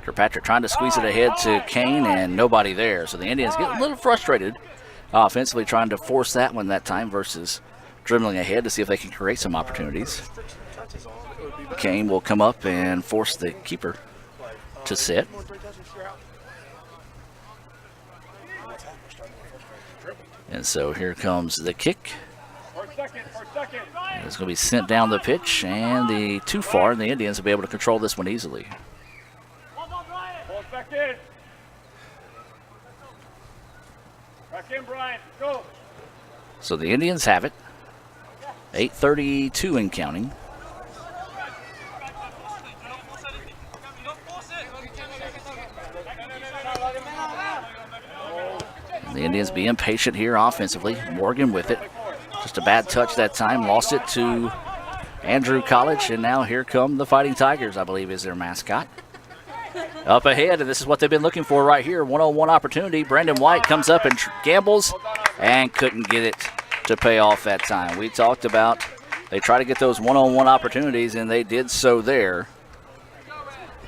Kirkpatrick trying to squeeze it ahead to Kane, and nobody there. So the Indians get a little frustrated offensively, trying to force that one that time versus dribbling ahead to see if they can create some opportunities. Kane will come up and force the keeper to sit. And so here comes the kick. It's going to be sent down the pitch and too far, and the Indians will be able to control this one easily. So the Indians have it. 8:32 and counting. The Indians being patient here offensively. Morgan with it. Just a bad touch that time. Lost it to Andrew College, and now here come the Fighting Tigers, I believe is their mascot. Up ahead, and this is what they've been looking for right here. One-on-one opportunity. Brandon White comes up and gambles and couldn't get it to pay off that time. We talked about they try to get those one-on-one opportunities, and they did so there.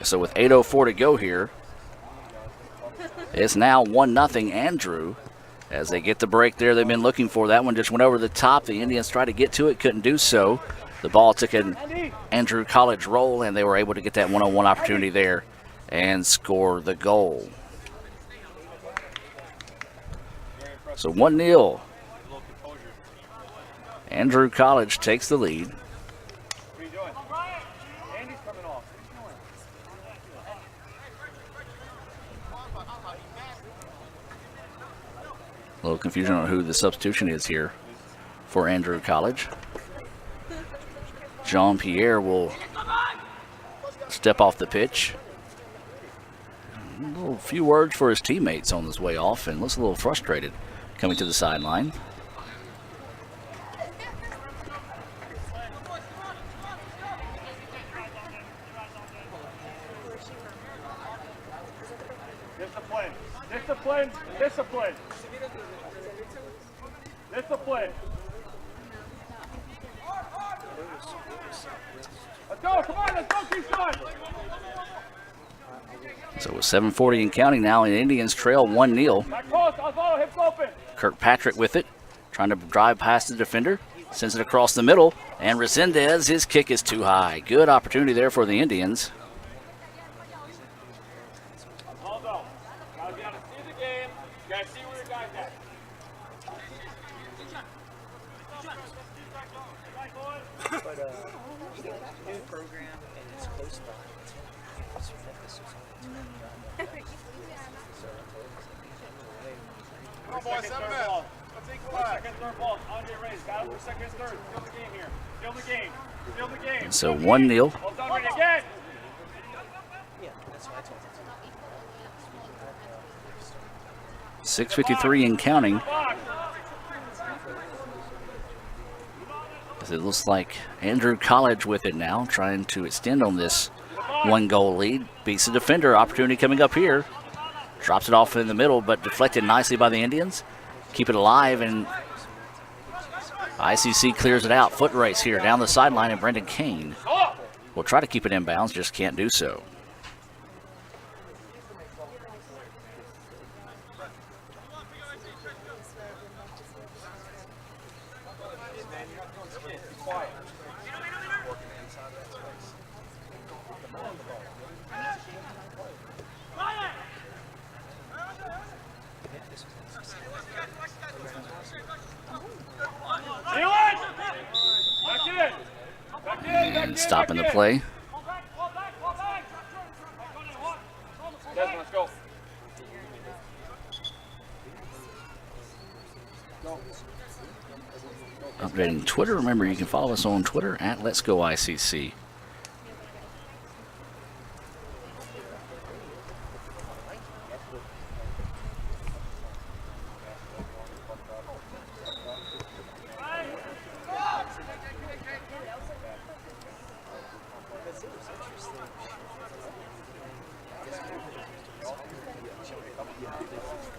So with 8:04 to go here, it's now 1-0 Andrew as they get the break there they've been looking for. That one just went over the top. The Indians tried to get to it, couldn't do so. The ball took an Andrew College roll, and they were able to get that one-on-one opportunity there and score the goal. So 1-0. Andrew College takes the lead. A little confusion on who the substitution is here for Andrew College. Jean-Pierre will step off the pitch. A few words for his teammates on his way off, and looks a little frustrated coming to the sideline. Discipline, discipline, discipline. Discipline. Let's go, come on, let's go, keep going. So with 7:40 and counting now, and Indians trail 1-0. Back post, Osvaldo, hips open. Kirkpatrick with it, trying to drive past the defender, sends it across the middle, and Resendez, his kick is too high. Good opportunity there for the Indians. Osvaldo, gotta be able to see the game. You gotta see where your guy's at. But new program and it's close by. Come on, boys, 7 minutes. Let's equalize. Second, third ball. Andre Reyes got it for second, third. Still the game here. Still the game. Still the game. So 1-0. Well done, Ready, again. Yeah, that's what I told you. 6:53 and counting. As it looks like Andrew College with it now, trying to extend on this 1-goal lead. Beats the defender. Opportunity coming up here. Drops it off in the middle, but deflected nicely by the Indians. Keep it alive, and ICC clears it out. Foot race here down the sideline, and Brendan Kane will try to keep it inbounds, just can't do so. And stopping the play. Desmond, let's go. Updating Twitter. Remember, you can follow us on Twitter at Let's Go ICC.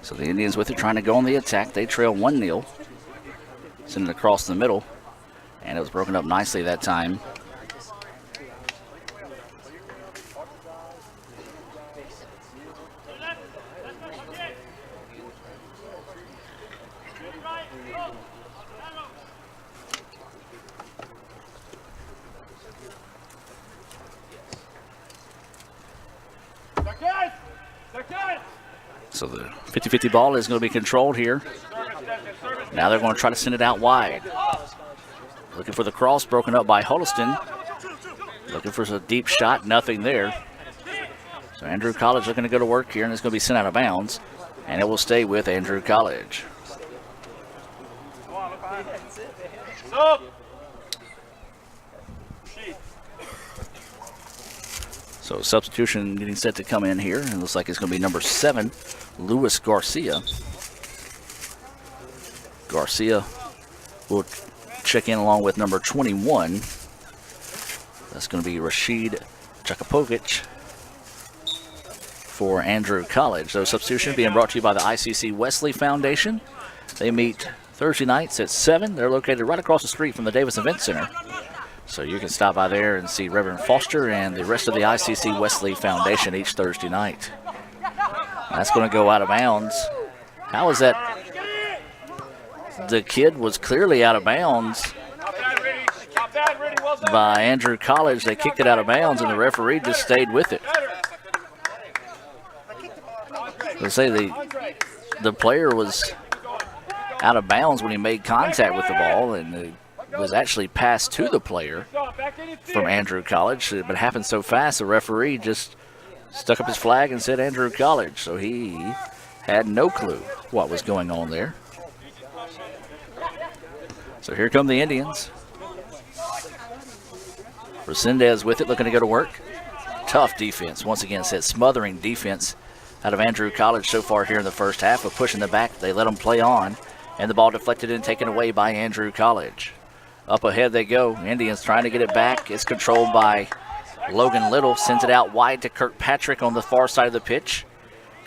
So the Indians with it, trying to go on the attack. They trail 1-0. Send it across the middle. And it was broken up nicely that time. So the 50-50 ball is going to be controlled here. Now they're going to try to send it out wide. Looking for the cross, broken up by Holliston. Looking for a deep shot, nothing there. So Andrew College looking to go to work here, and it's going to be sent out of bounds. And it will stay with Andrew College. So substitution getting set to come in here. It looks like it's going to be number 7, Luis Garcia. Garcia will check in along with number 21. That's going to be Rashid Chakapovic for Andrew College. So substitution being brought to you by the ICC Wesley Foundation. They meet Thursday nights at 7. They're located right across the street from the Davis Event Center. So you can stop by there and see Reverend Foster and the rest of the ICC Wesley Foundation each Thursday night. That's going to go out of bounds. How is that? The kid was clearly out of bounds by Andrew College. They kicked it out of bounds, and the referee just stayed with it. They say the player was out of bounds when he made contact with the ball, and it was actually passed to the player from Andrew College. But it happened so fast, the referee just stuck up his flag and said Andrew College. So he had no clue what was going on there. So here come the Indians. Resendez with it, looking to go to work. Tough defense. Once again, said smothering defense out of Andrew College so far here in the first half of pushing the back. They let them play on, and the ball deflected and taken away by Andrew College. Up ahead they go. Indians trying to get it back. It's controlled by Logan Little. Sends it out wide to Kirkpatrick on the far side of the pitch.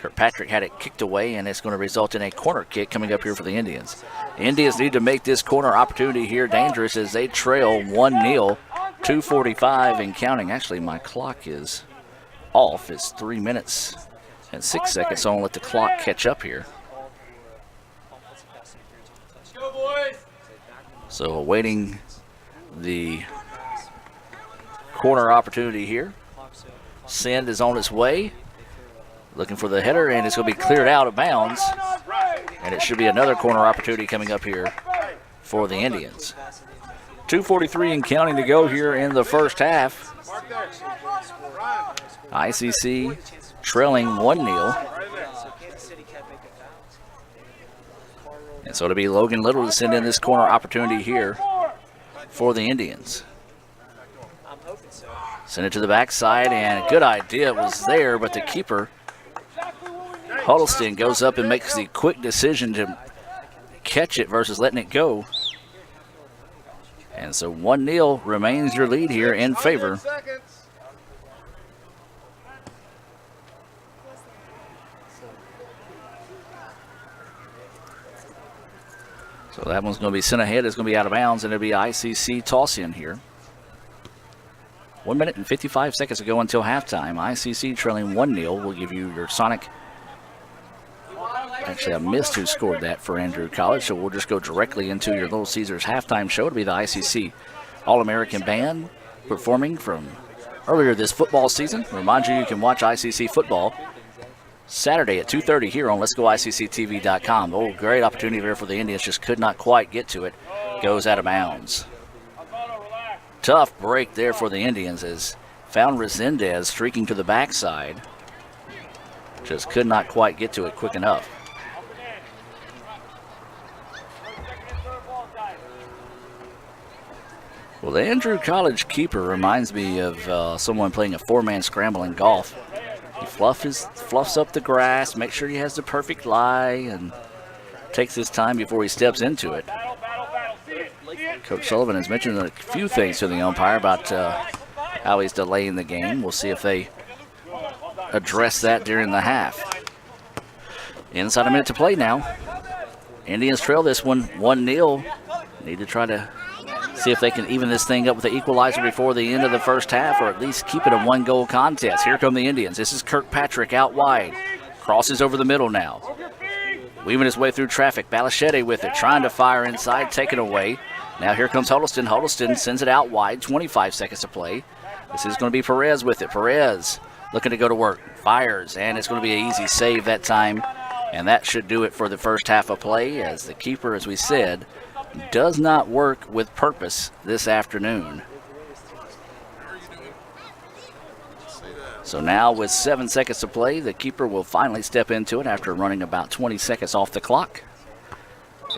Kirkpatrick had it kicked away, and it's going to result in a corner kick coming up here for the Indians. The Indians need to make this corner opportunity here dangerous as they trail 1-0, 2:45 and counting. Actually, my clock is off. It's 3 minutes and 6 seconds, so I'll let the clock catch up here. So awaiting the corner opportunity here. Send is on its way. Looking for the header, and it's going to be cleared out of bounds. And it should be another corner opportunity coming up here for the Indians. 2:43 and counting to go here in the first half. ICC trailing 1-0. And so it'll be Logan Little to send in this corner opportunity here for the Indians. Send it to the backside, and a good idea was there, but the keeper, Huddleston, goes up and makes the quick decision to catch it versus letting it go. And so 1-0 remains your lead here in favor. So that one's going to be sent ahead. It's going to be out of bounds, and it'll be ICC toss in here. 1 minute and 55 seconds to go until halftime. ICC trailing 1-0. We'll give you your Sonic. Actually, I missed who scored that for Andrew College, so we'll just go directly into your Little Caesars halftime show. It'll be the ICC All-American Band performing from earlier this football season. Remind you can watch ICC football Saturday at 2:30 here on Let'sGoICCTV.com. Oh, great opportunity there for the Indians. Just could not quite get to it. Goes out of bounds. Tough break there for the Indians as found Resendez streaking to the backside. Just could not quite get to it quick enough. Well, the Andrew College keeper reminds me of someone playing a four-man scramble in golf. He fluffs up the grass, makes sure he has the perfect lie, and takes his time before he steps into it. Coach Sullivan has mentioned a few things to the umpire about how he's delaying the game. We'll see if they address that during the half. Inside a minute to play now. Indians trail this one 1-0. Need to try to see if they can even this thing up with the equalizer before the end of the first half, or at least keep it a one-goal contest. Here come the Indians. This is Kirkpatrick out wide. Crosses over the middle now. Weaving his way through traffic. Balachete with it, trying to fire inside, taken away. Now here comes Huddleston. Huddleston sends it out wide, 25 seconds to play. This is going to be Perez with it. Perez looking to go to work. Fires, and it's going to be an easy save that time. And that should do it for the first half of play, as the keeper, as we said, does not work with purpose this afternoon. So now with 7 seconds to play, the keeper will finally step into it after running about 20 seconds off the clock.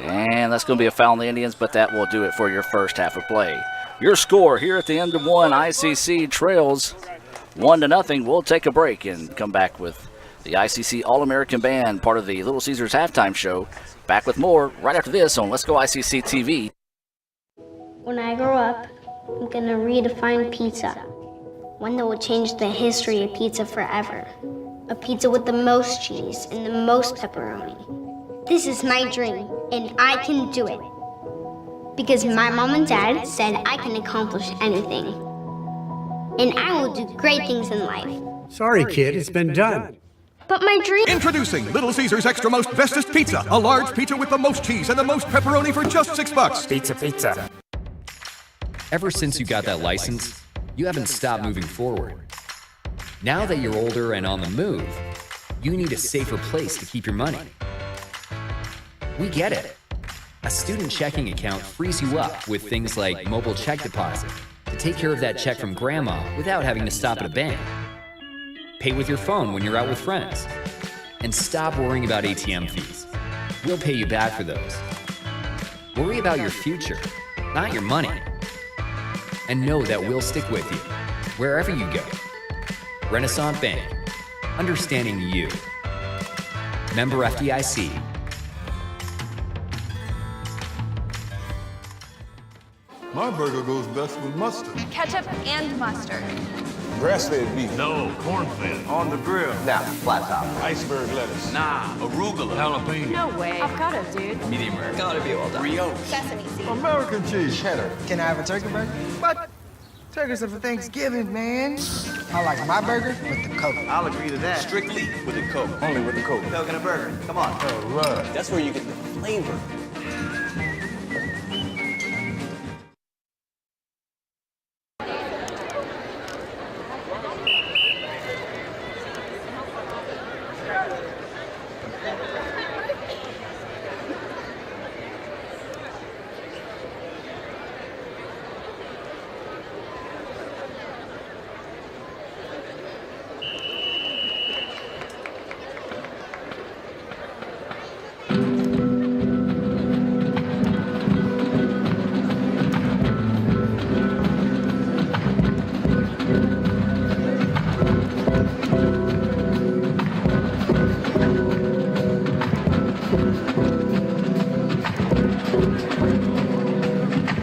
And that's going to be a foul on the Indians, but that will do it for your first half of play. Your score here at the end of one, ICC trails 1-0. We'll take a break and come back with the ICC All-American Band, part of the Little Caesars halftime show. Back with more right after this on Let's Go ICC TV. When I grow up, I'm gonna redefine pizza. One that will change the history of pizza forever. A pizza with the most cheese and the most pepperoni. This is my dream, and I can do it. Because my mom and dad said I can accomplish anything. And I will do great things in life. Sorry, kid, it's been done. But my dream... Introducing Little Caesars Extra Most Bestest Pizza. A large pizza with the most cheese and the most pepperoni for just $6. Pizza. Ever since you got that license, you haven't stopped moving forward. Now that you're older and on the move, you need a safer place to keep your money. We get it. A student checking account frees you up with things like mobile check deposit to take care of that check from grandma without having to stop at a bank. Pay with your phone when you're out with friends. And stop worrying about ATM fees. We'll pay you back for those. Worry about your future, not your money. And know that we'll stick with you, wherever you go. Renaissance Bank, understanding you. Member FDIC. My burger goes best with mustard. Ketchup and mustard. Grass-fed beef. No, corn-fed. On the grill. Now, flat top. Iceberg lettuce. Nah, arugula. Jalapeno. No way. Avocado, dude. Medium rare. Gotta be well done. Brioche. Sesame seeds. American cheese. Cheddar. Can I have a turkey burger? What? Turkeys are for Thanksgiving, man. I like my burger with the Coke. I'll agree to that. Strictly with a Coke. Only with the Coke. Coke and a burger. Come on. All right. That's where you get the flavor.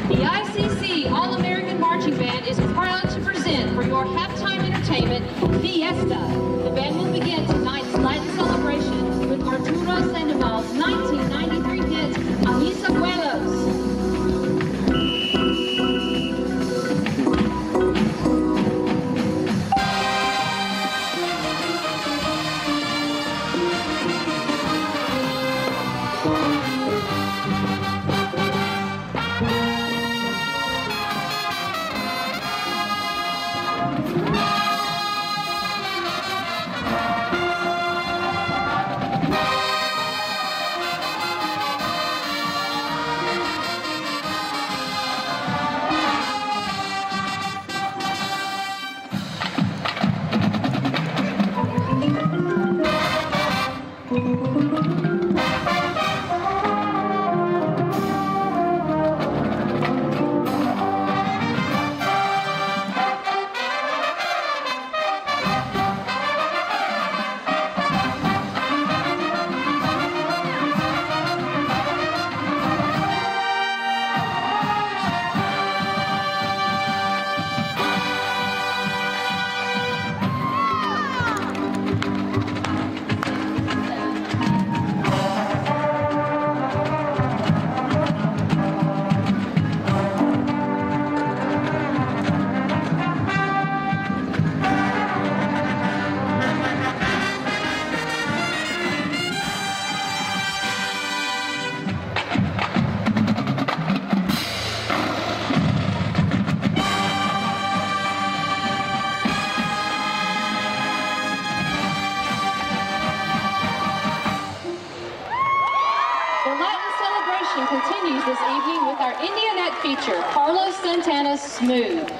The ICC All-American Marching Band is proud to present for your halftime entertainment, Fiesta. The band will begin tonight's Latin celebration with Arturo Sandoval's 1993 hit, A Mis Abuelos. The Latin celebration continues this evening with our Indianette feature, Carlos Santana's Smooth.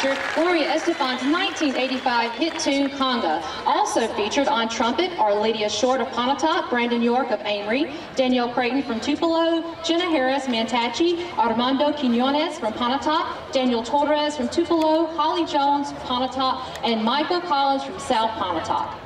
featured Gloria Estefan's 1985 hit tune, Conga. Also featured on trumpet are Lydia Short of Pontotoc, Brandon York of Amory, Danielle Creighton from Tupelo, Jenna Harris, Mantachi, Armando Quinones from Pontotoc, Daniel Torres from Tupelo, Holly Jones from Pontotoc, and Michael Collins from South Pontotoc.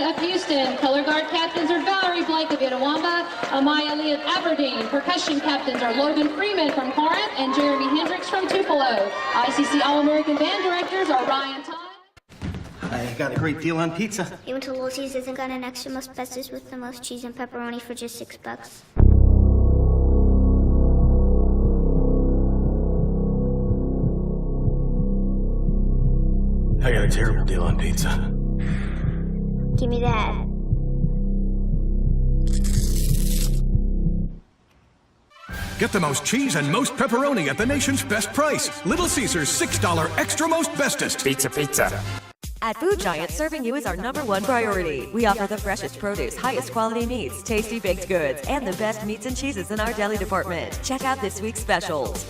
of Houston. Color guard captains are Valerie Blake of Itawamba, Amaya Lee of Aberdeen. Percussion captains are Logan Freeman from Corinth and Jeremy Hendricks from Tupelo. ICC All-American band directors are Ryan Todd. I got a great deal on pizza. Even to Little Caesars and got an extra most bestest with the most cheese and pepperoni for just $6. I got a terrible deal on pizza. Give me that. Get the most cheese and most pepperoni at the nation's best price. Little Caesars $6 extra most bestest. Pizza. At Food Giant, serving you is our #1 priority. We offer the freshest produce, highest quality meats, tasty baked goods, and the best meats and cheeses in our deli department. Check out this week's specials.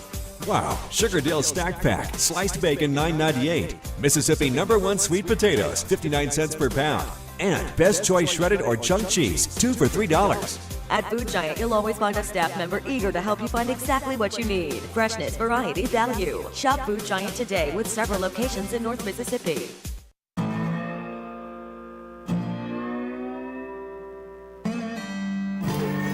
Wow, Sugardale Stack Pack, sliced bacon $9.98. Mississippi #1 sweet potatoes, 59 cents per pound. And Best Choice shredded or chunk cheese, 2 for $3. At Food Giant, you'll always find a staff member eager to help you find exactly what you need. Freshness, variety, value. Shop Food Giant today with several locations in North Mississippi.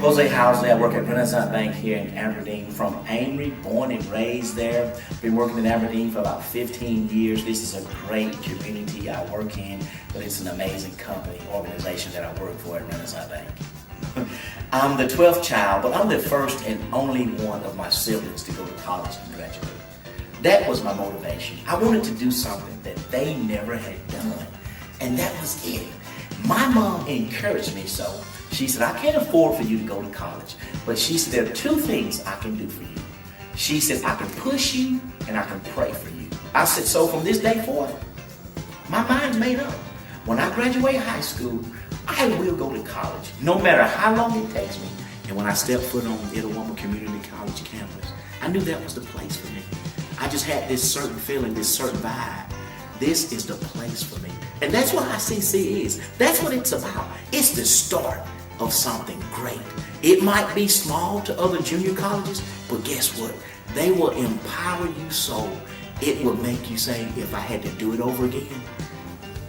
Jose Housley. I work at Renaissance Bank here in Aberdeen. From Amory, born and raised there. Been working in Aberdeen for about 15 years. This is a great community I work in, but it's an amazing company, organization that I work for at Renaissance Bank. I'm the 12th child, but I'm the first and only one of my siblings to go to college and graduate. That was my motivation. I wanted to do something that they never had done, and that was it. My mom encouraged me so. She said, I can't afford for you to go to college, but she said, there are two things I can do for you. She said, I can push you and I can pray for you. I said, so from this day forth, my mind's made up. When I graduate high school, I will go to college, no matter how long it takes me. And when I stepped foot on Itawamba Community College campus, I knew that was the place for me. I just had this certain feeling, this certain vibe. This is the place for me. And that's what ICC is. That's what it's about. It's the start of something great. It might be small to other junior colleges, but guess what? They will empower you so it will make you say, if I had to do it over again,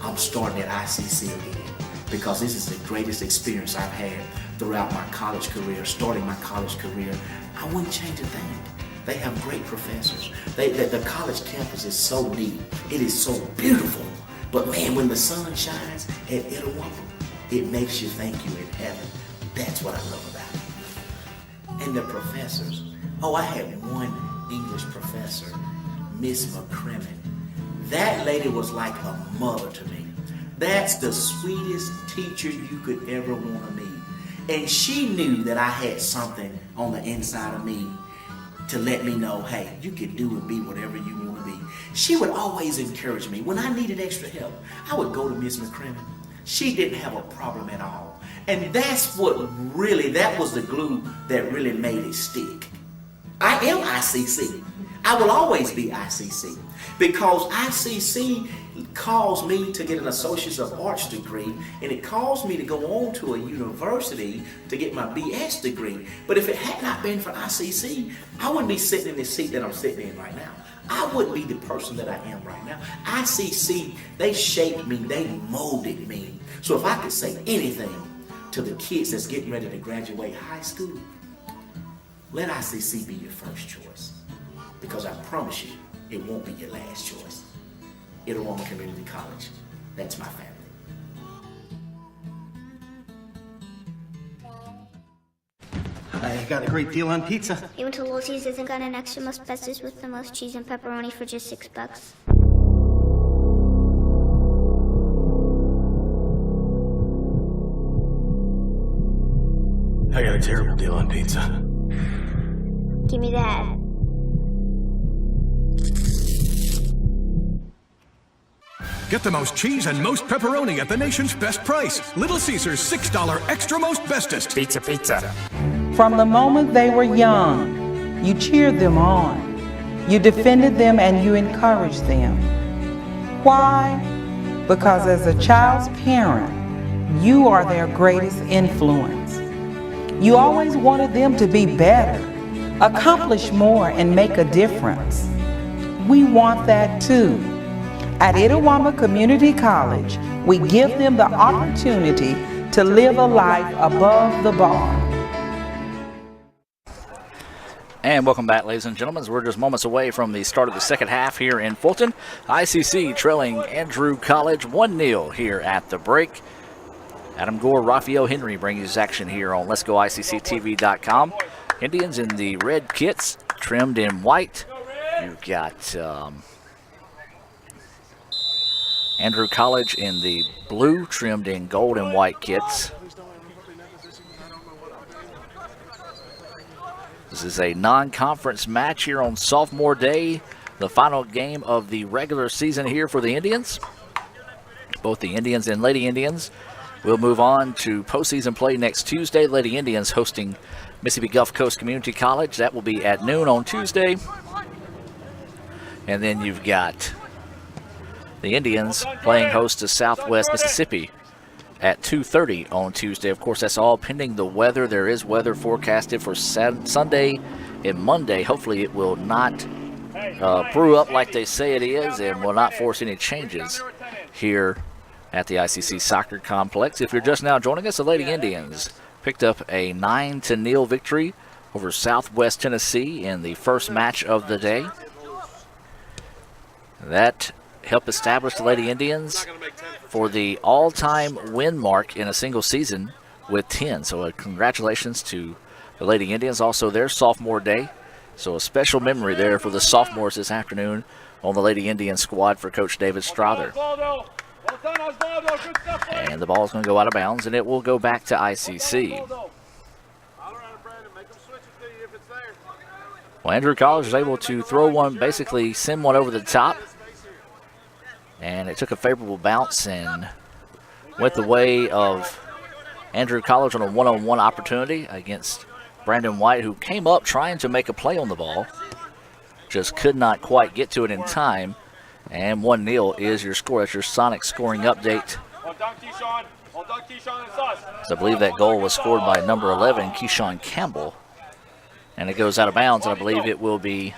I'm starting at ICC again. Because this is the greatest experience I've had throughout my college career, starting my college career. I wouldn't change a thing. They have great professors. The college campus is so neat. It is so beautiful. But man, when the sun shines at Itawamba, it makes you think you're in heaven. That's what I love about it. And the professors. Oh, I had one English professor, Miss McCrimmon. That lady was like a mother to me. That's the sweetest teacher you could ever want to meet. And she knew that I had something on the inside of me to let me know, hey, you can do and be whatever you want to be. She would always encourage me. When I needed extra help, I would go to Miss McCrimmon. She didn't have a problem at all. And that's what really, that was the glue that really made it stick. I am ICC. I will always be ICC because ICC caused me to get an Associate's of Arts degree, and it caused me to go on to a university to get my BS degree. But if it had not been for ICC, I wouldn't be sitting in this seat that I'm sitting in right now. I wouldn't be the person that I am right now. ICC, they shaped me, they molded me. So if I could say anything to the kids that's getting ready to graduate high school, let ICC be your first choice. Because I promise you, it won't be your last choice. Itawamba Community College, that's my family. I got a great deal on pizza. Even to Little Caesars and got an extra most bestest with the most cheese and pepperoni for just $6. I got a terrible deal on pizza. Give me that. Get the most cheese and most pepperoni at the nation's best price. Little Caesars $6 extra most bestest. Pizza, pizza. From the moment they were young, you cheered them on. You defended them and you encouraged them. Why? Because as a child's parent, you are their greatest influence. You always wanted them to be better, accomplish more, and make a difference. We want that too. At Itawamba Community College, we give them the opportunity to live a life above the bar. And welcome back, ladies and gentlemen. We're just moments away from the start of the second half here in Fulton. ICC trailing Andrew College 1-0 here at the break. Adam Gore, Raphael Henry bring you action here on Let'sGoICCTV.com. Indians in the red kits, trimmed in white. You've got Andrew College in the blue, trimmed in gold and white kits. This is a non-conference match here on Sophomore Day, the final game of the regular season here for the Indians. Both the Indians and Lady Indians will move on to postseason play next Tuesday. Lady Indians hosting Mississippi Gulf Coast Community College. That will be at noon on Tuesday. And then you've got the Indians playing host to Southwest Mississippi at 2:30 on Tuesday. Of course, that's all pending the weather. There is weather forecasted for Sunday and Monday. Hopefully it will not brew up like they say it is and will not force any changes here at the ICC Soccer Complex. If you're just now joining us, the Lady Indians picked up a 9-0 victory over Southwest Tennessee in the first match of the day. That helped establish the Lady Indians for the all-time win mark in a single season with 10. So congratulations to the Lady Indians, also their sophomore day. So a special memory there for the sophomores this afternoon on the Lady Indian squad for Coach David Strother. And the ball is going to go out of bounds, and it will go back to ICC. Well, Andrew College was able to throw one, basically send one over the top. And it took a favorable bounce and went the way of Andrew College on a one-on-one opportunity against Brandon White, who came up trying to make a play on the ball. Just could not quite get to it in time. And 1-0 is your score. That's your Sonic scoring update. So I believe that goal was scored by number 11, Keyshawn Campbell. And it goes out of bounds, and I believe it will be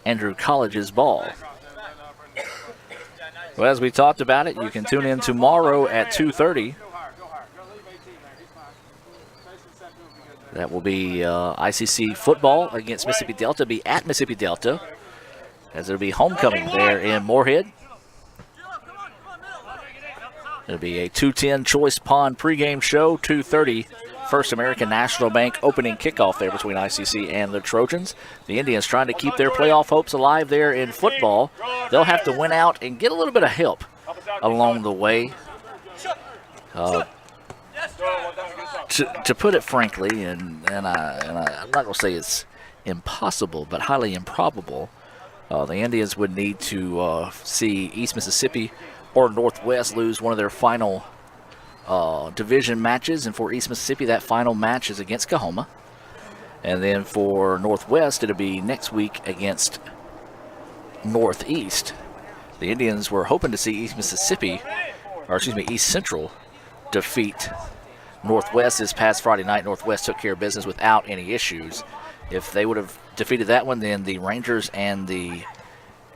Andrew College's ball. Well, as we talked about it, you can tune in tomorrow at 2:30. That will be ICC football against Mississippi Delta, be at Mississippi Delta, as it'll be homecoming there in Moorhead. It'll be a 2:10 Choice Pond pregame show, 2:30 First American National Bank opening kickoff there between ICC and the Trojans. The Indians trying to keep their playoff hopes alive there in football. They'll have to win out and get a little bit of help along the way. To put it frankly, and I'm not going to say it's impossible, but highly improbable, the Indians would need to see East Mississippi or Northwest lose one of their final division matches. And for East Mississippi, that final match is against Coahoma. And then for Northwest, it'll be next week against Northeast. The Indians were hoping to see East Central defeat Northwest this past Friday night. Northwest took care of business without any issues. If they would have defeated that one, then the Rangers and the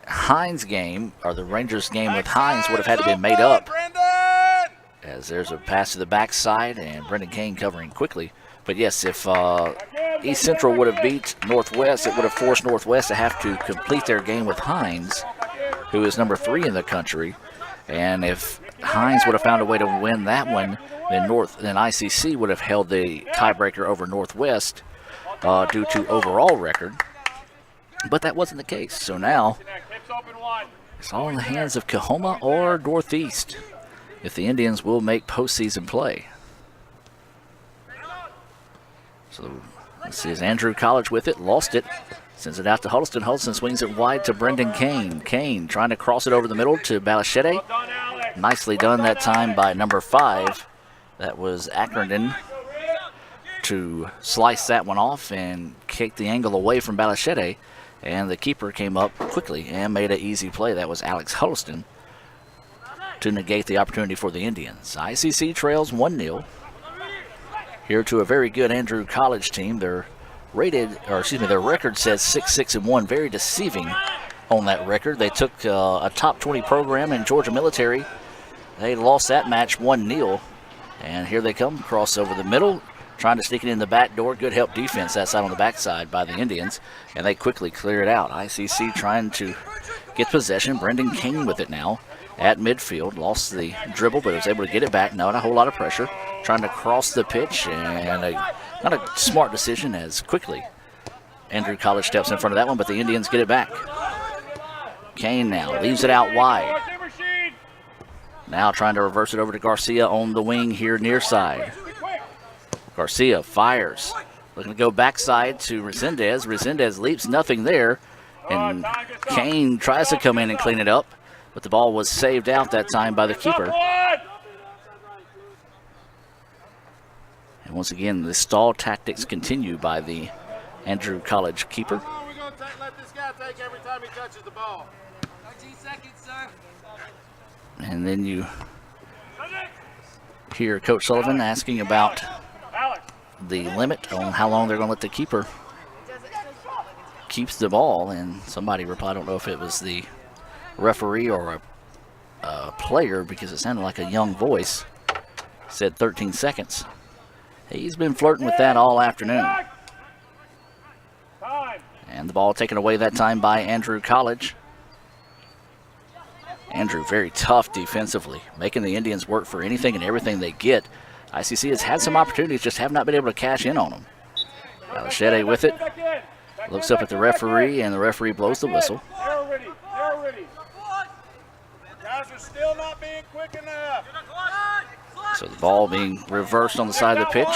Hines game, or the Rangers game with Hines, would have had to be made up. As there's a pass to the backside, and Brendan Kane covering quickly. But yes, if East Central would have beat Northwest, it would have forced Northwest to have to complete their game with Hines, who is number 3 in the country. And if Hines would have found a way to win that one, then ICC would have held the tiebreaker over Northwest due to overall record. But that wasn't the case. So now it's all in the hands of Coahoma or Northeast if the Indians will make postseason play. So let's see, as Andrew College with it, lost it, sends it out to Huddleston. Huddleston swings it wide to Brendan Kane. Kane trying to cross it over the middle to Balachete. Nicely done that time by number 5. That was Ackerdon to slice that one off and kick the angle away from Balachete. And the keeper came up quickly and made an easy play. That was Alex Huddleston to negate the opportunity for the Indians. ICC trails 1-0. Here to a very good Andrew College team. Their record says 6-6-1. Very deceiving on that record. They took a top 20 program in Georgia Military. They lost that match 1-0. And here they come, cross over the middle, trying to sneak it in the back door. Good help defense that side on the backside by the Indians. And they quickly clear it out. ICC trying to get possession. Brendan King with it now at midfield. Lost the dribble, but was able to get it back. Not a whole lot of pressure. Trying to cross the pitch, and not a smart decision as quickly Andrew College steps in front of that one, but the Indians get it back. Kane now leaves it out wide. Now trying to reverse it over to Garcia on the wing here near side. Garcia fires. Looking to go backside to Resendez. Resendez leaps, nothing there. And Kane tries to come in and clean it up, but the ball was saved out that time by the keeper. And once again, the stall tactics continue by the Andrew College keeper. We're going to let this guy take every time he touches the ball. 13 seconds, sir. And then you hear Coach Sullivan asking about the limit on how long they're going to let the keeper keeps the ball. And somebody replied, I don't know if it was the referee or a player, because it sounded like a young voice, said 13 seconds. He's been flirting with that all afternoon. And the ball taken away that time by Andrew College. Andrew very tough defensively, making the Indians work for anything and everything they get. ICC has had some opportunities, just have not been able to cash in on them. Balachete with it. Looks up at the referee, and the referee blows the whistle. Guys are still not being quick enough. So the ball being reversed on the side of the pitch.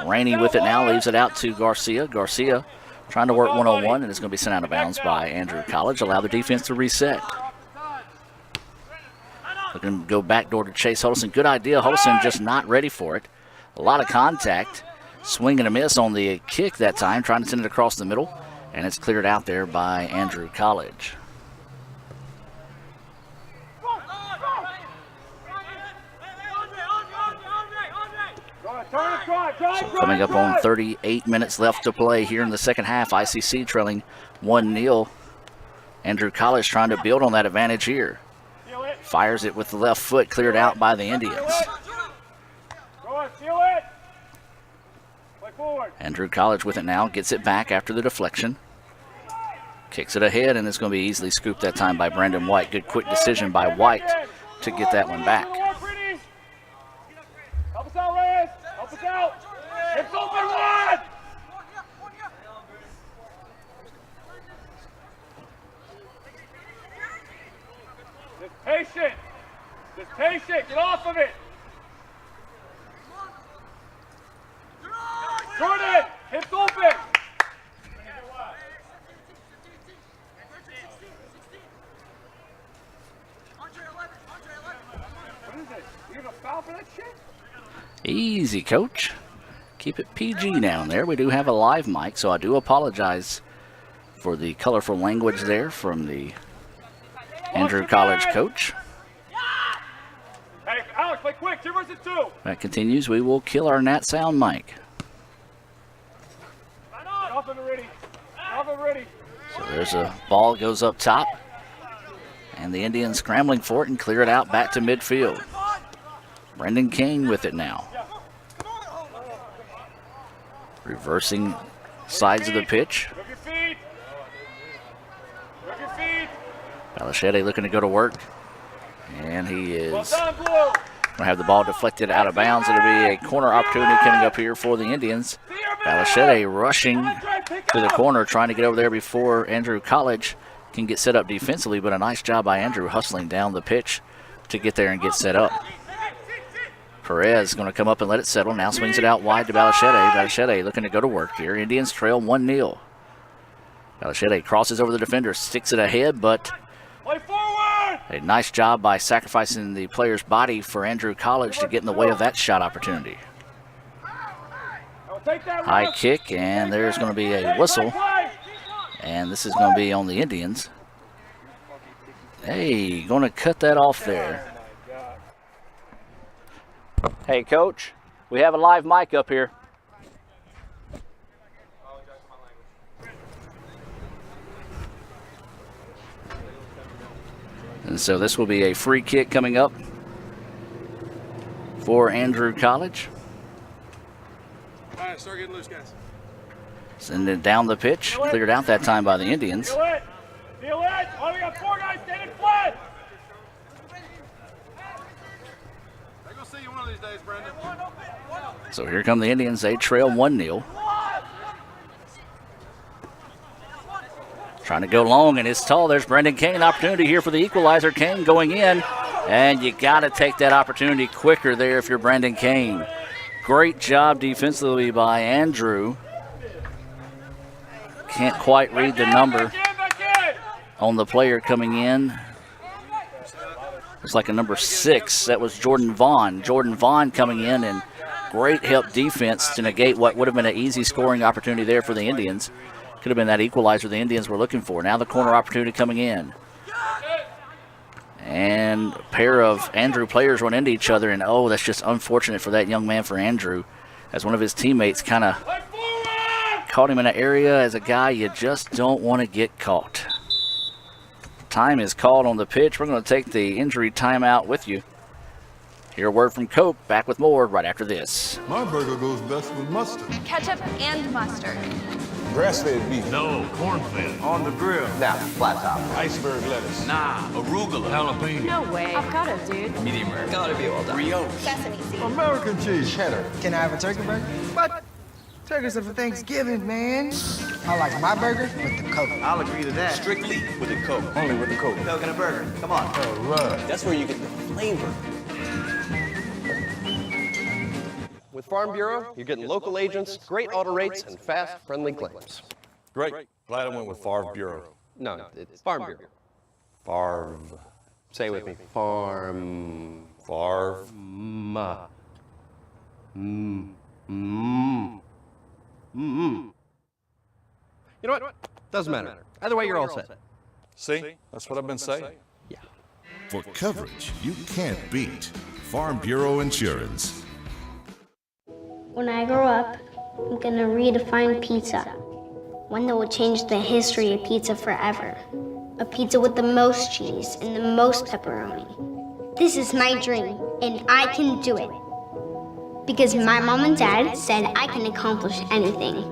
Rainey with it now, leaves it out to Garcia. Garcia trying to work one-on-one, and it's going to be sent out of bounds by Andrew College. Allow the defense to reset. Looking to go backdoor to Chase Huddleston. Good idea. Huddleston just not ready for it. A lot of contact. Swing and a miss on the kick that time, trying to send it across the middle, and it's cleared out there by Andrew College. So coming up on 38 minutes left to play here in the second half. ICC trailing 1-0. Andrew College trying to build on that advantage here. Fires it with the left foot, cleared out by the Indians. Andrew College with it now, gets it back after the deflection. Kicks it ahead, and it's going to be easily scooped that time by Brandon White. Good quick decision by White to get that one back. Help us out, Reyes. Help us out. It's open wide. Just patient. Just patient. Get off of it. Jordan, hips open. What is it? You gonna foul for that shit? Easy, coach. Keep it PG down there. We do have a live mic, so I do apologize for the colorful language there from the Andrew College coach. Hey, Alex, play quick. 2 versus 2. That continues. We will kill our Nat Sound mic. Off of it, ready. Off of it, ready. So there's a ball goes up top, and the Indians scrambling for it and clear it out back to midfield. Brendan King with it now. Reversing sides of the pitch. Move your feet. Move your feet. Balachete looking to go to work, and he is Well done, Blue. going to have the ball deflected out of bounds. It'll be a corner opportunity coming up here for the Indians. Balachete rushing to the corner, trying to get over there before Andrew College can get set up defensively, but a nice job by Andrew hustling down the pitch to get there and get set up. Perez is going to come up and let it settle. Now swings it out wide to Balachete. Balachete looking to go to work here. Indians trail 1-0. Balachete crosses over the defender, sticks it ahead, but a nice job by sacrificing the player's body for Andrew College to get in the way of that shot opportunity. High kick, and there's going to be a whistle, and this is going to be on the Indians. Hey, going to cut that off there. Hey, Coach, we have a live mic up here. And so this will be a free kick coming up for Andrew College. All right, start getting loose, guys. Send it down the pitch, cleared out that time by the Indians. Feel it. Feel it. Oh, we got 4 guys standing flat. I'm going to see you one of these days, Brendan. So here come the Indians. They trail 1-0. Trying to go long, and it's tall. There's Brendan Kane. Opportunity here for the equalizer. Kane going in, and you got to take that opportunity quicker there if you're Brendan Kane. Great job defensively by Andrew. Can't quite read the number on the player coming in. It's like a number 6. That was Jordan Vaughn. Jordan Vaughn coming in, and great help defense to negate what would have been an easy scoring opportunity there for the Indians. Could have been that equalizer the Indians were looking for. Now the corner opportunity coming in. And a pair of Andrew players run into each other, and oh, that's just unfortunate for that young man, for Andrew, as one of his teammates kind of caught him in an area as a guy you just don't want to get caught. Time is called on the pitch. We're going to take the injury timeout with you. Hear a word from Coke. Back with more right after this. My burger goes best with mustard. Ketchup and mustard. Grass-fed beef. No, corn-fed. On the grill. Now, flat top. Iceberg lettuce. Nah, arugula. Jalapeno. No way. Avocado, dude. Medium rare. Gotta be well done. Brioche. Sesame seeds. American cheese. Cheddar. Can I have a turkey burger? But turkeys are for Thanksgiving, man. I like my burger with the Coke. I'll agree to that. Strictly with a Coke. Only with the Coke. Coke and a burger. Come on. All right. That's where you get the flavor. With Farm Bureau, you're getting local agents, great auto rates, and fast, friendly claims. Great. Glad I went with Farm Bureau. No, it's Farm Bureau. Farv. Say it with me. Farm. Farv. You know what? Doesn't matter. Either way, you're all set. See? That's what I've been saying. Yeah. For coverage you can't beat, Farm Bureau Insurance. When I grow up, I'm gonna redefine pizza. One that will change the history of pizza forever. A pizza with the most cheese and the most pepperoni. This is my dream, and I can do it. Because my mom and dad said I can accomplish anything.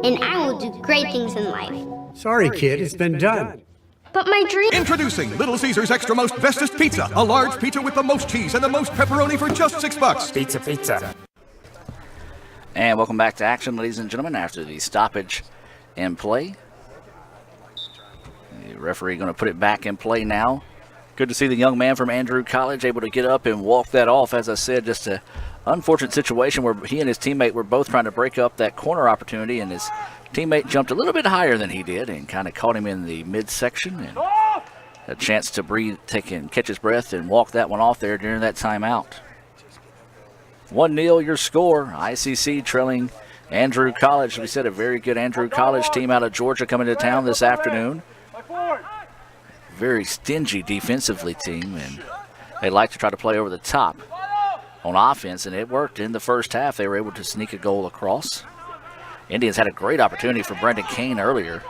And I will do great things in life. Sorry, kid, it's been done. But my dream... Introducing Little Caesars Extra Most Bestest Pizza. A large pizza with the most cheese and the most pepperoni for just $6. Pizza, pizza. And welcome back to action, ladies and gentlemen, after the stoppage in play. The referee going to put it back in play now. Good to see the young man from Andrew College able to get up and walk that off. As I said, just an unfortunate situation where he and his teammate were both trying to break up that corner opportunity, and his teammate jumped a little bit higher than he did and kind of caught him in the midsection, and a chance to breathe, catch his breath, and walk that one off there during that timeout. 1-0 your score. ICC trailing Andrew College. We said a very good Andrew College team out of Georgia coming to town this afternoon. Very stingy defensively team, and they like to try to play over the top on offense, and it worked in the first half. They were able to sneak a goal across. Indians had a great opportunity for Brendan Kane earlier.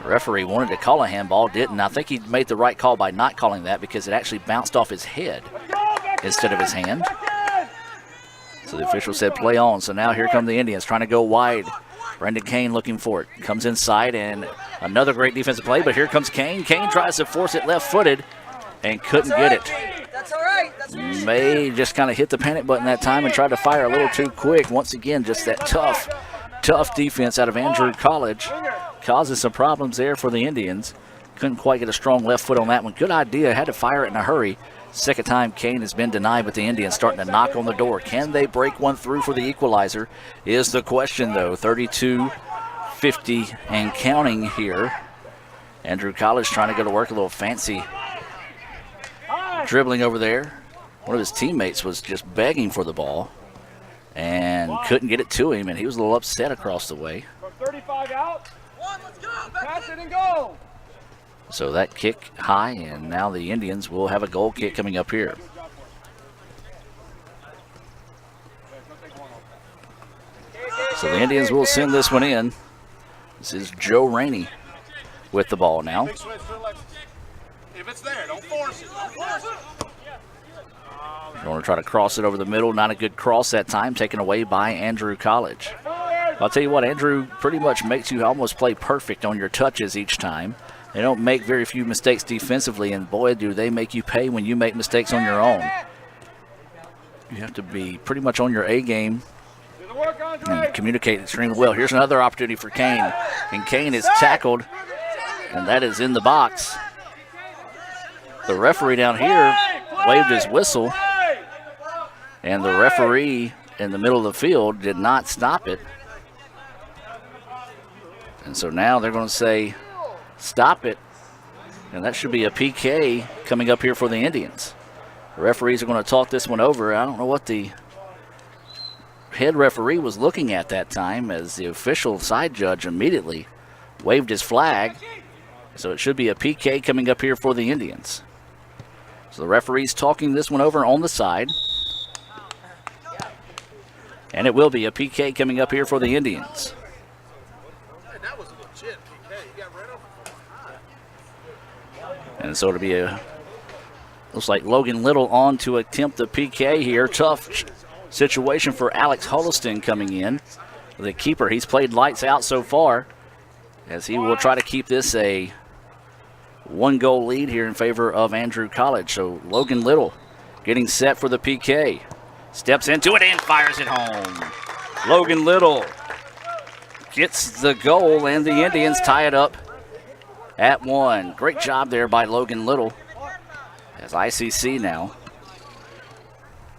The referee wanted to call a handball, didn't. I think he made the right call by not calling that because it actually bounced off his head instead of his hand. So the official said play on. So now here come the Indians trying to go wide. Brendan Kane looking for it. Comes inside, and another great defensive play, but here comes Kane. Kane tries to force it left-footed and couldn't get it. That's all right. May just kind of hit the panic button that time and tried to fire a little too quick. Once again, just that tough defense out of Andrew College causes some problems there for the Indians. Couldn't quite get a strong left foot on that one. Good idea. Had to fire it in a hurry. Second time Kane has been denied, but the Indians starting to knock on the door. Can they break one through for the equalizer is the question, though. 32-50 and counting here. Andrew College trying to go to work, a little fancy dribbling over there. One of his teammates was just begging for the ball and couldn't get it to him, and he was a little upset across the way. From 35 out. Let's go. Pass it and go. So that kick high, and now the Indians will have a goal kick coming up here. So the Indians will send this one in. This is Joe Rainey with the ball now. If it's there, don't force it. Don't force it. You want to try to cross it over the middle. Not a good cross that time, taken away by Andrew College. I'll tell you what, Andrew pretty much makes you almost play perfect on your touches each time. They don't make very few mistakes defensively, and boy, do they make you pay when you make mistakes on your own. You have to be pretty much on your A game and communicate extremely well. Here's another opportunity for Kane, and Kane is tackled, and that is in the box. The referee down here waved his whistle, and the referee in the middle of the field did not stop it. And so now they're going to say, stop it. And that should be a PK coming up here for the Indians. The referees are going to talk this one over. I don't know what the head referee was looking at that time, as the official side judge immediately waved his flag. So it should be a PK coming up here for the Indians. So the referee's talking this one over on the side. And it will be a PK coming up here for the Indians. And so it'll be a Looks like Logan Little on to attempt the PK here. Tough situation for Alex Huddleston coming in. The keeper, he's played lights out so far, as he will try to keep this a 1-goal lead here in favor of Andrew College. So Logan Little getting set for the PK. Steps into it and fires it home. Logan Little gets the goal, and the Indians tie it up at 1. Great job there by Logan Little, as ICC now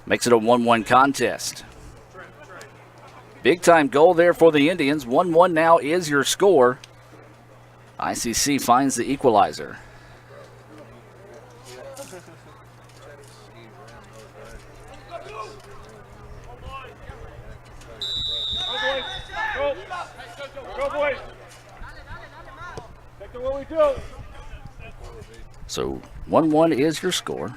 makes it a 1-1 contest. Big time goal there for the Indians. 1-1 now is your score. ICC finds the equalizer. So 1-1 is your score.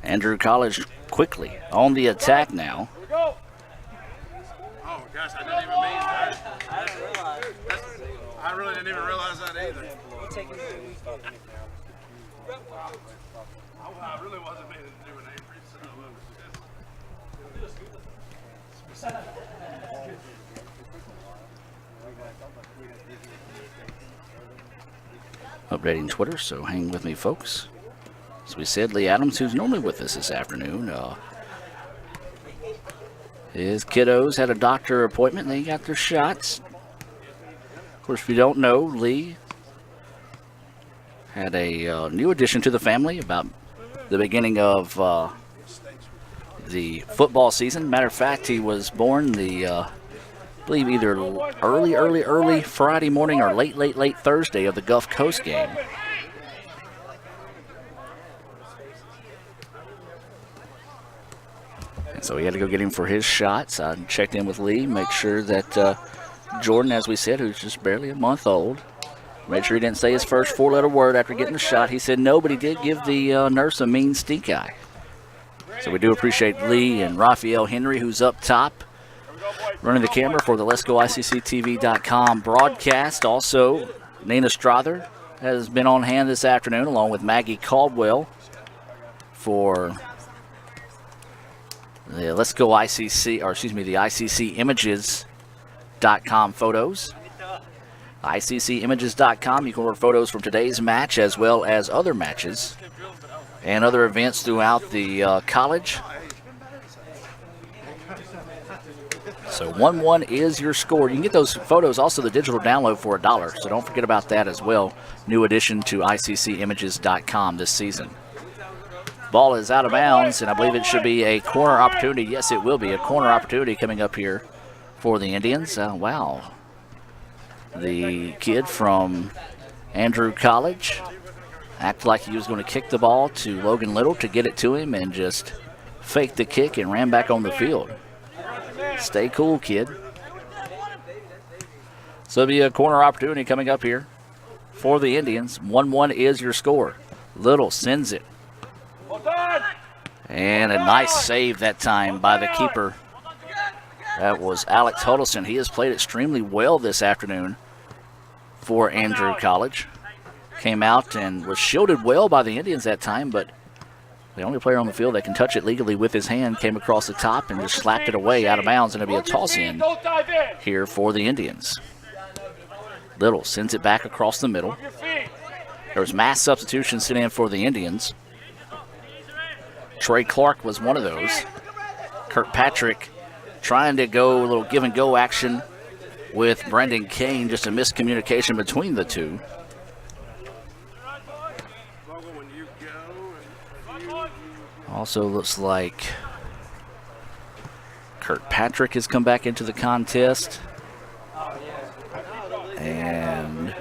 Andrew College quickly on the attack now. Oh gosh, I didn't even mean that. I really didn't even realize that either. I really wasn't meaning to do an Avery, Updating Twitter, so hang with me, folks. As we said, Lee Adams, who's normally with us this afternoon, his kiddos had a doctor appointment and they got their shots. Of course, if you don't know, Lee had a new addition to the family about the beginning of the football season. Matter of fact, he was born I believe either early Friday morning or late Thursday of the Gulf Coast game. And so he had to go get him for his shots. I checked in with Lee, make sure that Jordan, as we said, who's just barely a month old, made sure he didn't say his first 4-letter word after getting the shot. He said no, but he did give the nurse a mean stink eye. So we do appreciate Lee and Raphael Henry, who's up top, running the camera for the Let'sGoICCTV.com broadcast. Also, Nina Strother has been on hand this afternoon, along with Maggie Caldwell, for the the ICCimages.com photos. ICCimages.com, you can order photos from today's match as well as other matches and other events throughout the college. So 1-1 is your score. You can get those photos, also the digital download, for $1. So don't forget about that as well. New addition to ICCimages.com this season. Ball is out of bounds, and I believe it should be a corner opportunity. Yes, it will be a corner opportunity coming up here for the Indians. Wow. The kid from Andrew College acted like he was going to kick the ball to Logan Little to get it to him and just faked the kick and ran back on the field. Stay cool, kid. So it'll be a corner opportunity coming up here for the Indians. 1-1 is your score. Little sends it. And a nice save that time by the keeper. That was Alex Huddleston. He has played extremely well this afternoon for Andrew College. Came out and was shielded well by the Indians that time, but the only player on the field that can touch it legally with his hand came across the top and just slapped it away out of bounds, and it'll be a toss in here for the Indians. Little sends it back across the middle. There was mass substitution sent in for the Indians. Trey Clark was one of those. Kirkpatrick trying to go a little give and go action with Brendan Kane, just a miscommunication between the two. Also looks like Kirkpatrick has come back into the contest. And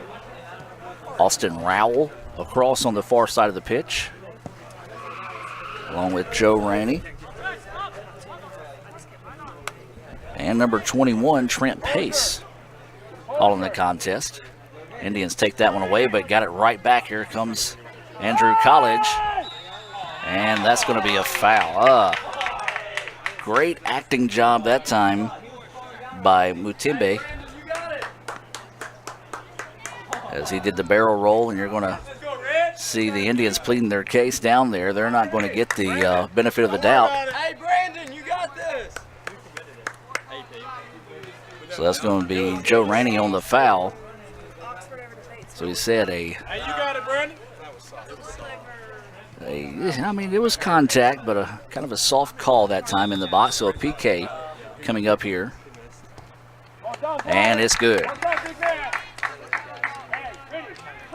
Austin Rowell across on the far side of the pitch, along with Joe Rainey. And number 21, Trent Pace, all in the contest. Indians take that one away, but got it right back. Here comes Andrew College. And that's going to be a foul. Great acting job that time by Mutimbe, as he did the barrel roll, and you're going to see the Indians pleading their case down there. They're not going to get the benefit of the doubt. Hey, Brandon, you got this. So that's going to be Joe Rainey on the foul. So he said Hey, you got it, Brandon. I mean, it was contact, but a kind of a soft call that time in the box. So a PK coming up here. And it's good.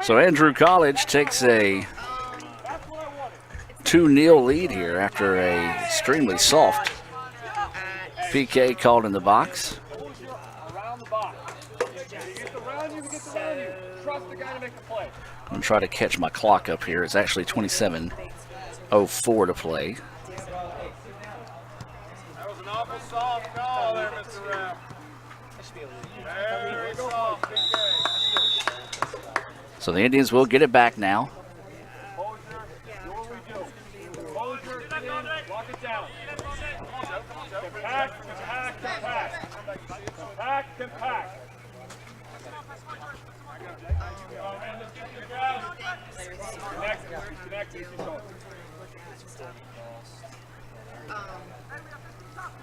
So Andrew College takes a 2-0 lead here after a extremely soft PK called in the box. I'm going to try to catch my clock up here. It's actually 27:04 to play. That was an awful soft call there, Mr. Rap. Very soft. So the Indians will get it back now. Lock it down. Compact.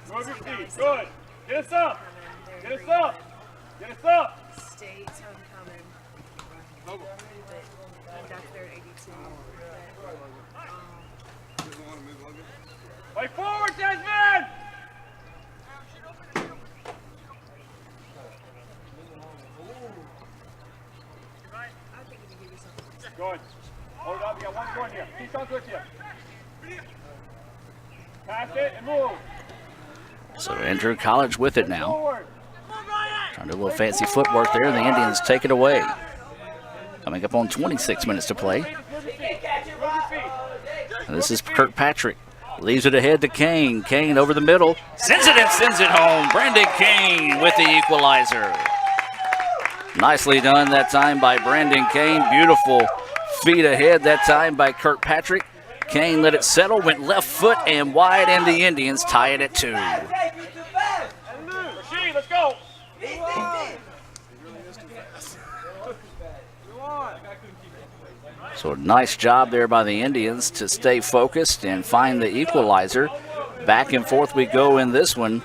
Move your feet. Good. Get us up. State's homecoming. I'm back there at 82. Play forward, Desmond! Good. Hold up, you got one point here. Keep on with you. Pass it and move. So Andrew College with it now. Trying to do a little fancy footwork there, and the Indians take it away. Coming up on 26 minutes to play. And this is Kirkpatrick. Leaves it ahead to Kane. Kane over the middle. Sends it and sends it home. Brandon Kane with the equalizer. Nicely done that time by Brandon Kane. Beautiful feet ahead that time by Kirkpatrick. Kane let it settle, went left foot and wide, and the Indians tie it at 2. Rasheed, let's go. So a nice job there by the Indians to stay focused and find the equalizer. Back and forth we go in this one.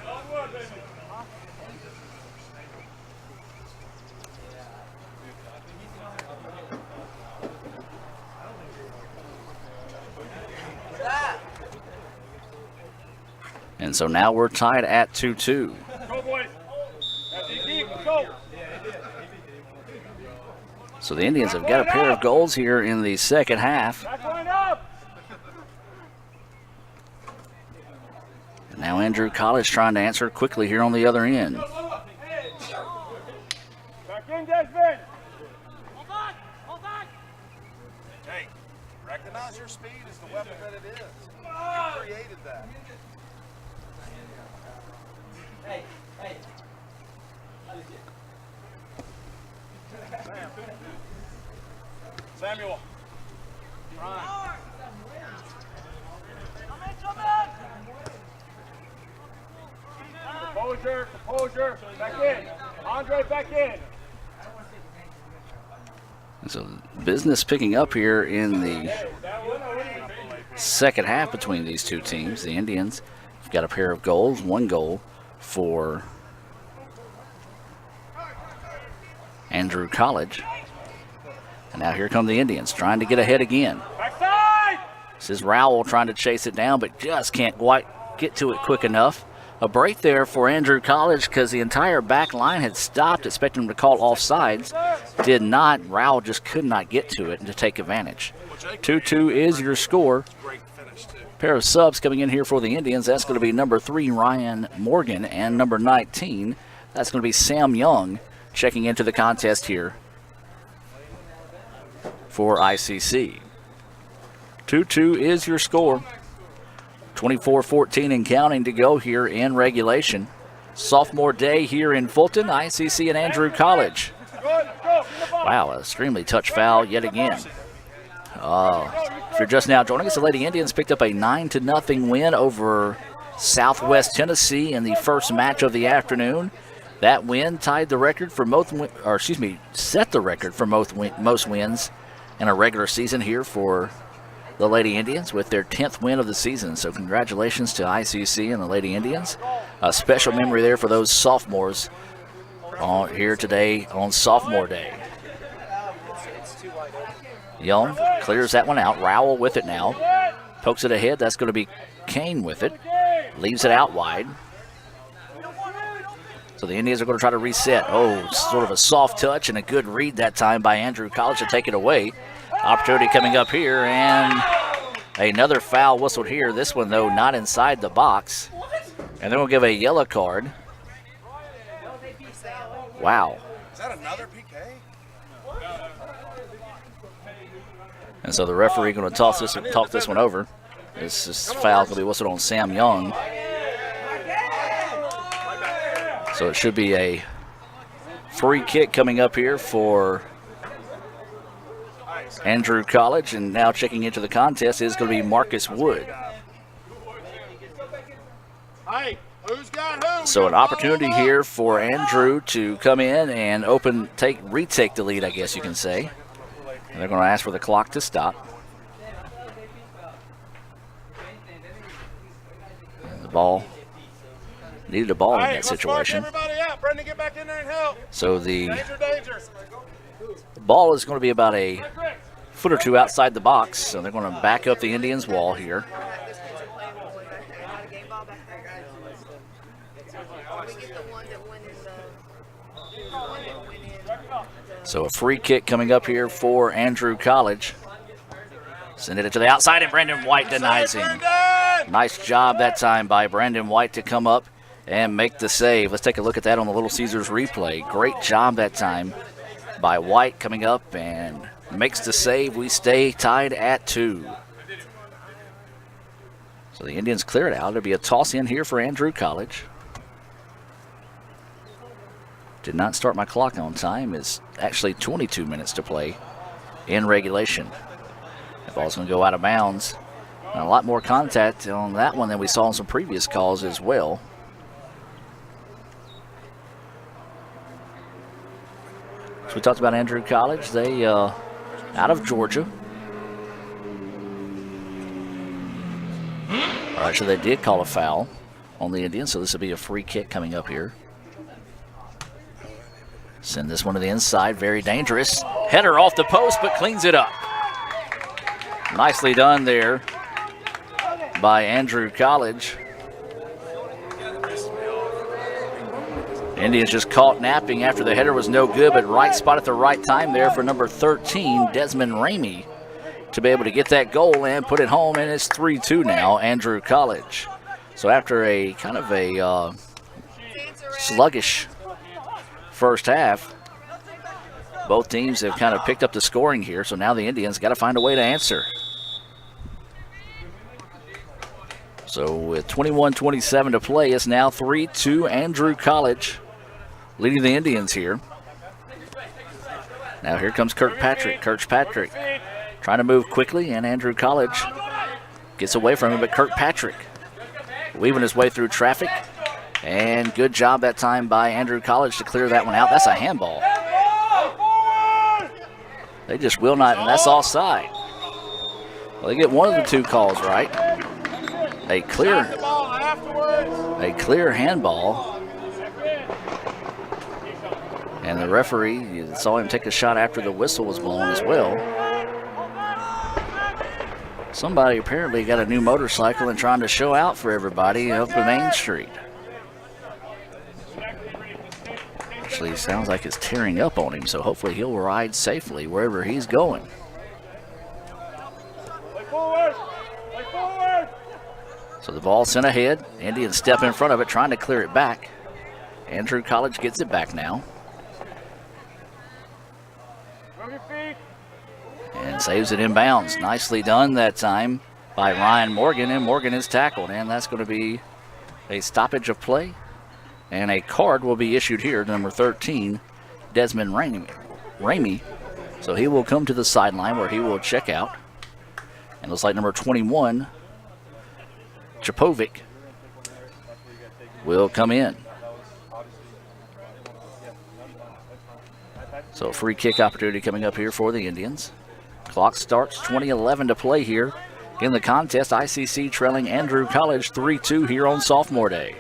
And so now we're tied at 2-2. Go, boys. Deep, go. So the Indians have got a pair of goals here in the second half. And now Andrew College trying to answer quickly here on the other end. Back in, Desmond. Hold back. Hey, recognize your speed is the weapon that it is. You created that. Hey. Samuel. Composure. Back in. Andre, back in. So business picking up here in the second half between these two teams. The Indians have got a pair of goals, one goal for Andrew College. And now here come the Indians trying to get ahead again. This is Rowell trying to chase it down, but just can't quite get to it quick enough. A break there for Andrew College because the entire back line had stopped, expecting him to call offsides. Did not. Rowell just could not get to it and to take advantage. 2-2 is your score. Pair of subs coming in here for the Indians. That's going to be number 3, Ryan Morgan, and number 19, that's going to be Sam Young checking into the contest here for ICC. 2-2 is your score. 24-14 and counting to go here in regulation. Sophomore day here in Fulton, ICC and Andrew College. Wow, an extremely touch foul yet again. If you're just now joining us, the Lady Indians picked up a 9-0 win over Southwest Tennessee in the first match of the afternoon. That win tied the record for set the record for most wins in a regular season here for the Lady Indians with their 10th win of the season. So congratulations to ICC and the Lady Indians. A special memory there for those sophomores here today on Sophomore Day. Young clears that one out. Rowell with it now. Pokes it ahead. That's going to be Kane with it. Leaves it out wide. So the Indians are going to try to reset. Oh, sort of a soft touch and a good read that time by Andrew College to take it away. Opportunity coming up here, and another foul whistled here. This one, though, not inside the box. And then we'll give a yellow card. Wow. Is that another PK? And so the referee going to talk this one over. This foul going to be whistled on Sam Young. So it should be a free kick coming up here for Andrew College, and now checking into the contest is going to be Marcus Wood. So an opportunity here for Andrew to come in and retake the lead, I guess you can say. And they're going to ask for the clock to stop. And the ball needed a ball in that situation. So the ball is going to be about a foot or two outside the box, so they're going to back up the Indians' wall here. So a free kick coming up here for Andrew College. Send it to the outside, and Brandon White denies him. Nice job that time by Brandon White to come up and make the save. Let's take a look at that on the Little Caesars replay. Great job that time by White coming up and makes the save. We stay tied at 2. So the Indians clear it out. There'll be a toss in here for Andrew College. Did not start my clock on time. It's actually 22 minutes to play in regulation. The ball's going to go out of bounds. And a lot more contact on that one than we saw on some previous calls as well. So we talked about Andrew College. They out of Georgia. All right, so they did call a foul on the Indians, so this will be a free kick coming up here. Send this one to the inside, very dangerous. Header off the post, but cleans it up. Nicely done there by Andrew College. Indians just caught napping after the header was no good, but right spot at the right time there for number 13, Desmond Ramey, to be able to get that goal and put it home, and it's 3-2 now, Andrew College. So after a kind of a sluggish first half, both teams have kind of picked up the scoring here, so now the Indians got to find a way to answer. So with 21:27 to play, it's now 3-2 Andrew College leading the Indians here. Now here comes Kirkpatrick. Kirkpatrick trying to move quickly, and Andrew College gets away from him, but Kirkpatrick weaving his way through traffic. And good job that time by Andrew College to clear that one out. That's a handball. They just will not, and that's offside. Well, they get one of the two calls right. A clear handball. And the referee, you saw him take a shot after the whistle was blown as well. Somebody apparently got a new motorcycle and trying to show out for everybody up the Main Street. Actually, sounds like it's tearing up on him, so hopefully he'll ride safely wherever he's going. So the ball sent ahead. Indians step in front of it, trying to clear it back. Andrew College gets it back now. And saves it inbounds. Nicely done that time by Ryan Morgan, and Morgan is tackled, and that's going to be a stoppage of play. And a card will be issued here, number 13, Desmond Ramey. So he will come to the sideline where he will check out. And looks like number 21, Chapovic, will come in. So a free kick opportunity coming up here for the Indians. Clock starts, 20:11 to play here in the contest. ICC trailing Andrew College 3-2 here on Sophomore Day.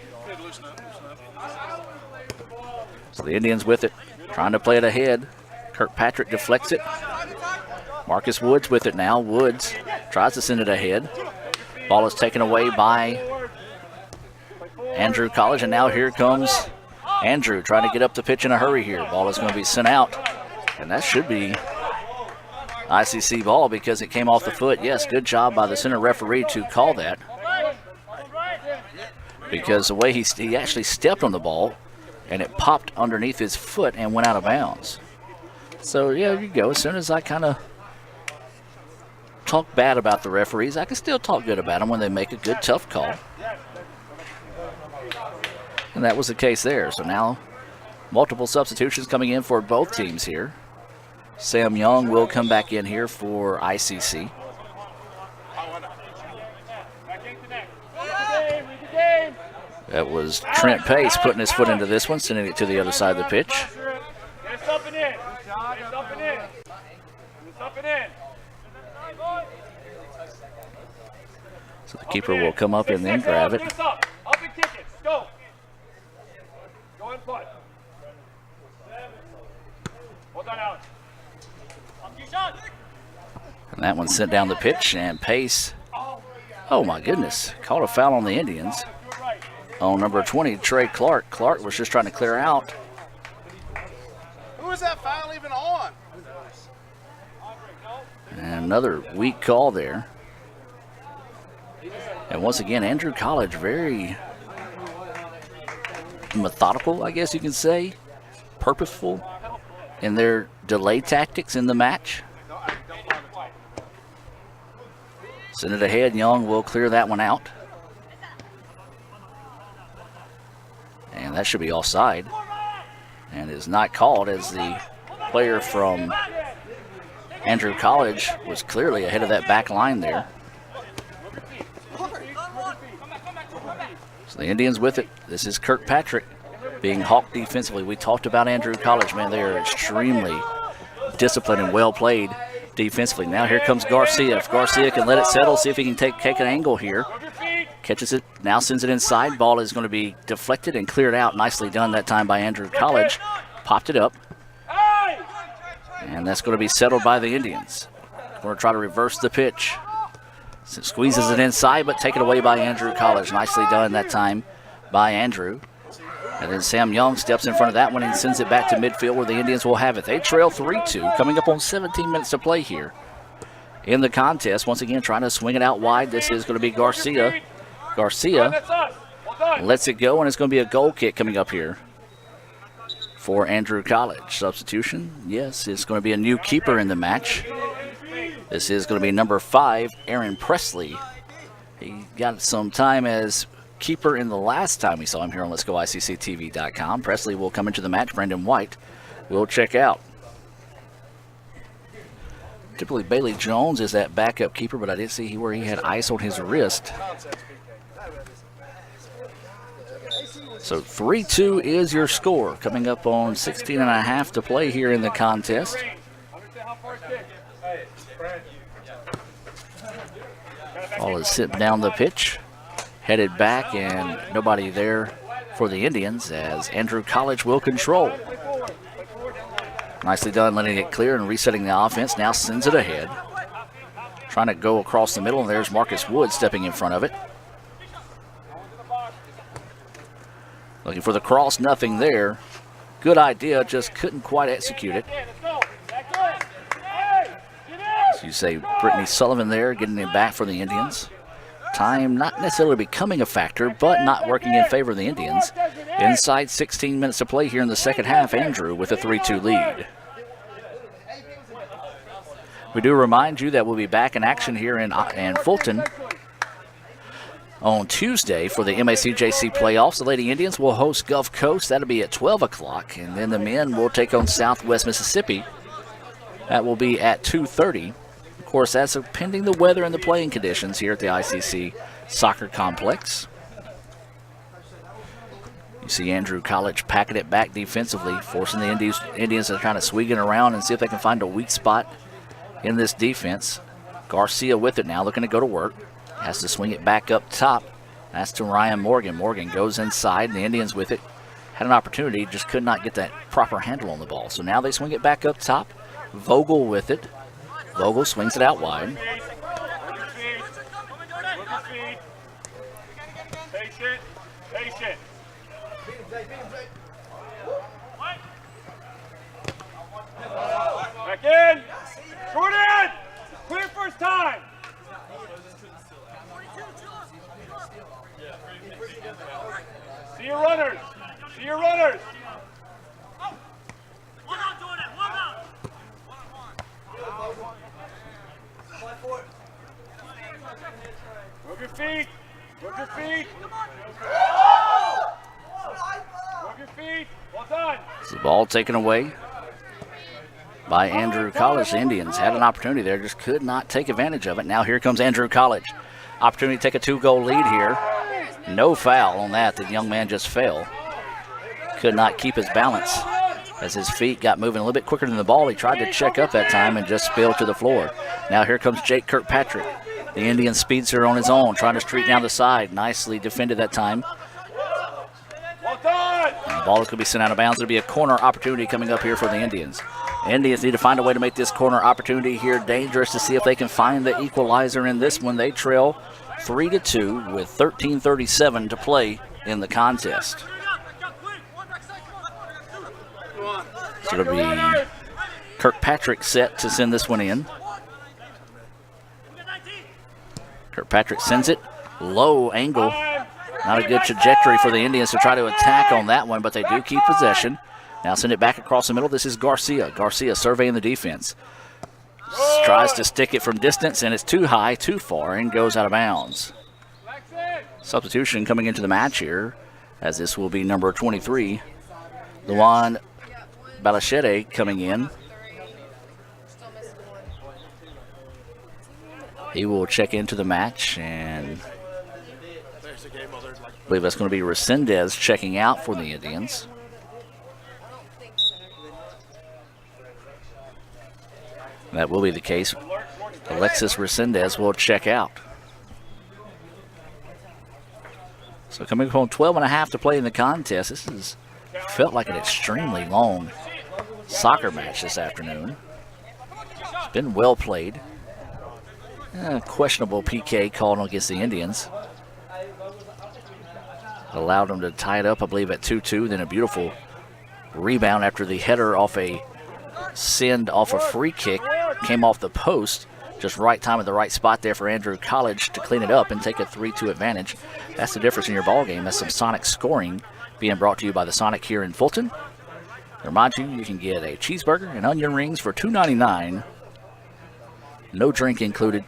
So the Indians with it, trying to play it ahead. Kirkpatrick deflects it. Marcus Woods with it now. Woods tries to send it ahead. Ball is taken away by Andrew College, and now here comes Andrew trying to get up the pitch in a hurry here. Ball is going to be sent out, and that should be ICC ball because it came off the foot. Yes, good job by the center referee to call that, because the way he actually stepped on the ball and it popped underneath his foot and went out of bounds. So yeah, there you go. As soon as I kind of talk bad about the referees, I can still talk good about them when they make a good, tough call. And that was the case there. So now multiple substitutions coming in for both teams here. Sam Young will come back in here for ICC. That was Trent Pace putting his foot into this one, sending it to the other side of the pitch. So the keeper will come up and then grab it. And that one sent down the pitch, and Pace, oh my goodness, called a foul on the Indians. On number 20, Trey Clark. Clark was just trying to clear out. Who is that foul even on? And another weak call there. And once again, Andrew College very methodical, I guess you can say, purposeful in their delay tactics in the match. Send it ahead. Young will clear that one out. And that should be offside. And is not called, as the player from Andrew College was clearly ahead of that back line there. So the Indians with it. This is Kirkpatrick being hawked defensively. We talked about Andrew College, man. They are extremely disciplined and well played defensively. Now here comes Garcia. If Garcia can let it settle, see if he can take an angle here. Catches it, now sends it inside. Ball is going to be deflected and cleared out. Nicely done that time by Andrew College. Popped it up. And that's going to be settled by the Indians. Going to try to reverse the pitch. Squeezes it inside, but taken away by Andrew College. Nicely done that time by Andrew. And then Sam Young steps in front of that one and sends it back to midfield where the Indians will have it. They trail 3-2, coming up on 17 minutes to play here in the contest. Once again, trying to swing it out wide. This is going to be Garcia. Garcia lets it go, and it's going to be a goal kick coming up here for Andrew College. Substitution, yes, it's going to be a new keeper in the match. This is going to be number 5, Aaron Presley. He got some time as keeper in the last time we saw him here on Let'sGoICCTV.com. Presley will come into the match. Brendan White will check out. Typically Bailey Jones is that backup keeper, but I did see where he had ice on his wrist. So 3-2 is your score, coming up on 16.5 to play here in the contest. Ball is sent down the pitch, headed back, and nobody there for the Indians as Andrew College will control. Nicely done letting it clear and resetting the offense. Now sends it ahead. Trying to go across the middle, and there's Marcus Wood stepping in front of it. Looking for the cross, nothing there. Good idea, just couldn't quite execute it. So you say Brittany Sullivan there, getting it back for the Indians. Time not necessarily becoming a factor, but not working in favor of the Indians. Inside 16 minutes to play here in the second half, Andrew with a 3-2 lead. We do remind you that we'll be back in action here in Fulton on Tuesday for the MACJC playoffs. The Lady Indians will host Gulf Coast. That'll be at 12 o'clock. And then the men will take on Southwest Mississippi. That will be at 2:30. Of course, that's pending the weather and the playing conditions here at the ICC Soccer Complex. You see Andrew College packing it back defensively, forcing the Indians to kind of swing it around and see if they can find a weak spot in this defense. Garcia with it now, looking to go to work. Has to swing it back up top. That's to Ryan Morgan. Morgan goes inside, and the Indians with it. Had an opportunity, just could not get that proper handle on the ball. So now they swing it back up top. Vogel with it. Vogel swings it out wide. Patient. Patient. Back in. Short in. Clear first time. See your runners. See your runners. Move your feet. Move your feet. Move your feet. Well done. The ball taken away by Andrew College. The Indians had an opportunity there, just could not take advantage of it. Now here comes Andrew College. Opportunity to take a 2-goal lead here. No foul on that. The young man just fell. Could not keep his balance as his feet got moving a little bit quicker than the ball. He tried to check up that time and just spilled to the floor. Now here comes Jake Kirkpatrick. The Indian speedster on his own, trying to streak down the side. Nicely defended that time. Well done. And the ball could be sent out of bounds. There'll be a corner opportunity coming up here for the Indians. Indians need to find a way to make this corner opportunity here dangerous to see if they can find the equalizer in this one. They trail 3-2 with 13:37 to play in the contest. So it'll be Kirkpatrick set to send this one in. Kirkpatrick sends it. Low angle. Not a good trajectory for the Indians to try to attack on that one, but they do keep possession. Now send it back across the middle. This is Garcia. Garcia surveying the defense. Tries to stick it from distance, and it's too high, too far, and goes out of bounds. Substitution coming into the match here, as this will be number 23. Luan Balachete coming in. He will check into the match, and I believe that's going to be Resendez checking out for the Indians. That will be the case. Alexis Resendez will check out. So coming from 12.5 to play in the contest, this has felt like an extremely long soccer match this afternoon. It's been well played. Questionable PK called against the Indians. Allowed them to tie it up, I believe, at 2-2. Then a beautiful rebound after the header off a send off a free kick. Came off the post. Just right time at the right spot there for Andrew College to clean it up and take a 3-2 advantage. That's the difference in your ball game. That's some Sonic scoring being brought to you by the Sonic here in Fulton. Remind you, you can get a cheeseburger and onion rings for $2.99. No drink included.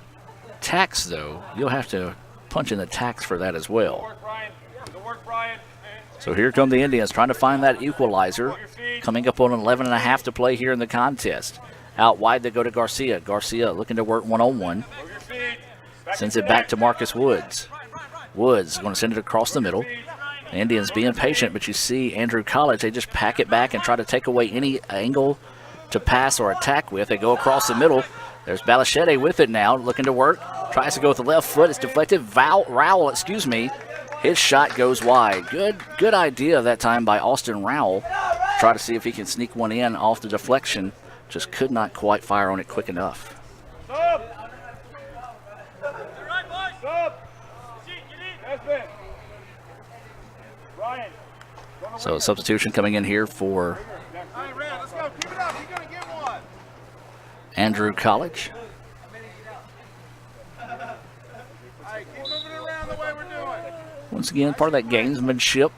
Tax, though, you'll have to punch in the tax for that as well. So here come the Indians trying to find that equalizer. Coming up on 11.5 to play here in the contest. Out wide they go to Garcia. Garcia looking to work one-on-one. Sends it back to Marcus Woods. Woods going to send it across the middle. The Indians being patient, but you see Andrew College, they just pack it back and try to take away any angle to pass or attack with. They go across the middle. There's Balachete with it now, looking to work. Tries to go with the left foot. It's deflected. Rowell, his shot goes wide. Good idea that time by Austin Rowell. Try to see if he can sneak one in off the deflection. Just could not quite fire on it quick enough. So a substitution coming in here for Andrew College. Once again, part of that gamesmanship.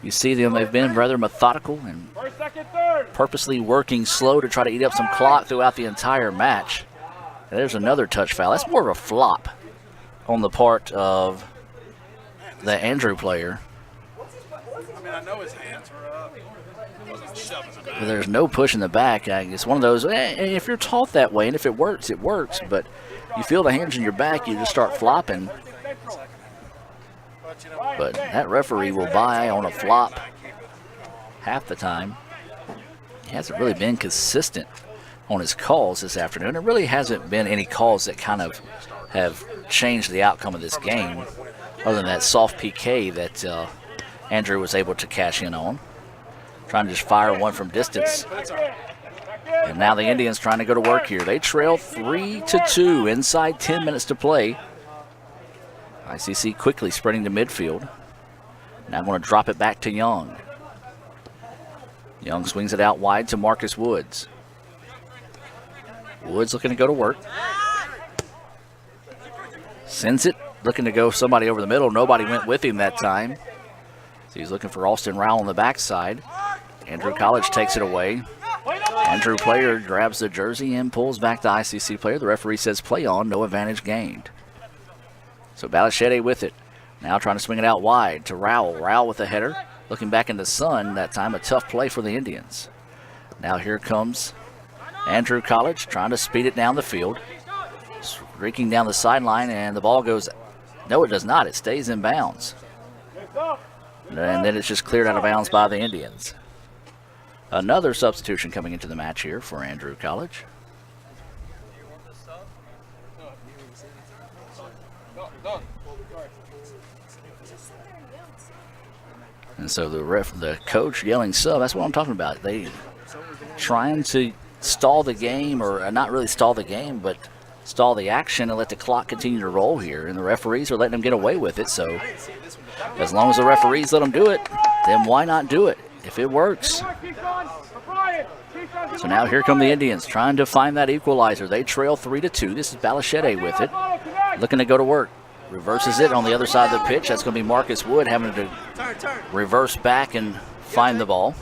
You see them, they've been rather methodical and purposely working slow to try to eat up some clock throughout the entire match. And there's another touch foul. That's more of a flop on the part of the Andrew player. I know his hands were up. But there's no push in the back. It's one of those, if you're taught that way, and if it works, it works. But you feel the hands in your back, you just start flopping. But that referee will buy on a flop half the time. He hasn't really been consistent on his calls this afternoon. There really hasn't been any calls that kind of have changed the outcome of this game, other than that soft PK that Andrew was able to cash in on. Trying to just fire one from distance. And now the Indians trying to go to work here. They trail 3-2 inside 10 minutes to play. ICC quickly spreading to midfield. Now going to drop it back to Young. Young swings it out wide to Marcus Woods. Woods looking to go to work. Sends it, looking to go somebody over the middle. Nobody went with him that time. So he's looking for Austin Rowell on the backside. Andrew College takes it away. Andrew player grabs the jersey and pulls back the ICC player. The referee says play on, no advantage gained. So Balachete with it. Now trying to swing it out wide to Rowell. Rowell with a header. Looking back in the sun, that time a tough play for the Indians. Now here comes Andrew College trying to speed it down the field. Streaking down the sideline, and the ball goes, no it does not, it stays in bounds. And then it's just cleared out of bounds by the Indians. Another substitution coming into the match here for Andrew College. And so the coach yelling sub, that's what I'm talking about. They trying to stall the game, or not really stall the game, but stall the action and let the clock continue to roll here. And the referees are letting them get away with it. So as long as the referees let them do it, then why not do it if it works? So now here come the Indians trying to find that equalizer. They trail 3-2. This is Balachete with it, looking to go to work. Reverses it on the other side of the pitch. That's going to be Marcus Wood having to reverse back and find the ball.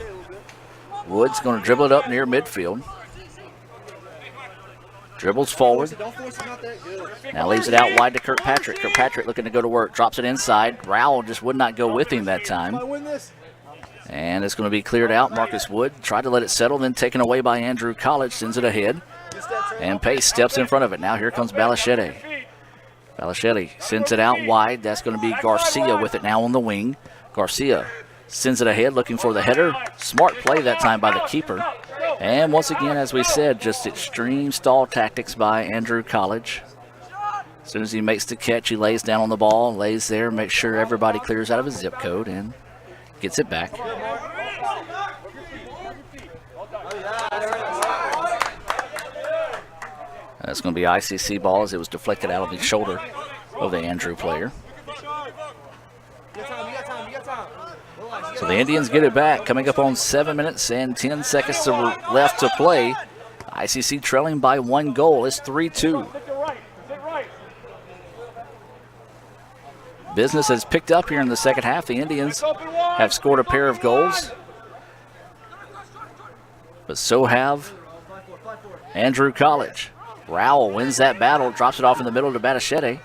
Wood's going to dribble it up near midfield. Dribbles forward. Now leaves it out wide to Kirkpatrick. Kirkpatrick looking to go to work. Drops it inside. Rowell just would not go with him that time. And it's going to be cleared out. Marcus Wood tried to let it settle, then taken away by Andrew College. Sends it ahead. And Pace steps in front of it. Now here comes Balachete. Balachete sends it out wide. That's going to be Garcia with it now on the wing. Garcia sends it ahead, looking for the header. Smart play that time by the keeper. And once again, as we said, just extreme stall tactics by Andrew College. As soon as he makes the catch, he lays down on the ball, lays there, makes sure everybody clears out of his zip code, and gets it back. That's going to be ICC ball as it was deflected out of the shoulder of the Andrew player. So the Indians get it back, coming up on 7 minutes and 10 seconds left to play. ICC trailing by 1 goal. It's 3-2. Business has picked up here in the second half. The Indians have scored a pair of goals, but so have Andrew College. Rowell wins that battle, drops it off in the middle to Balachete.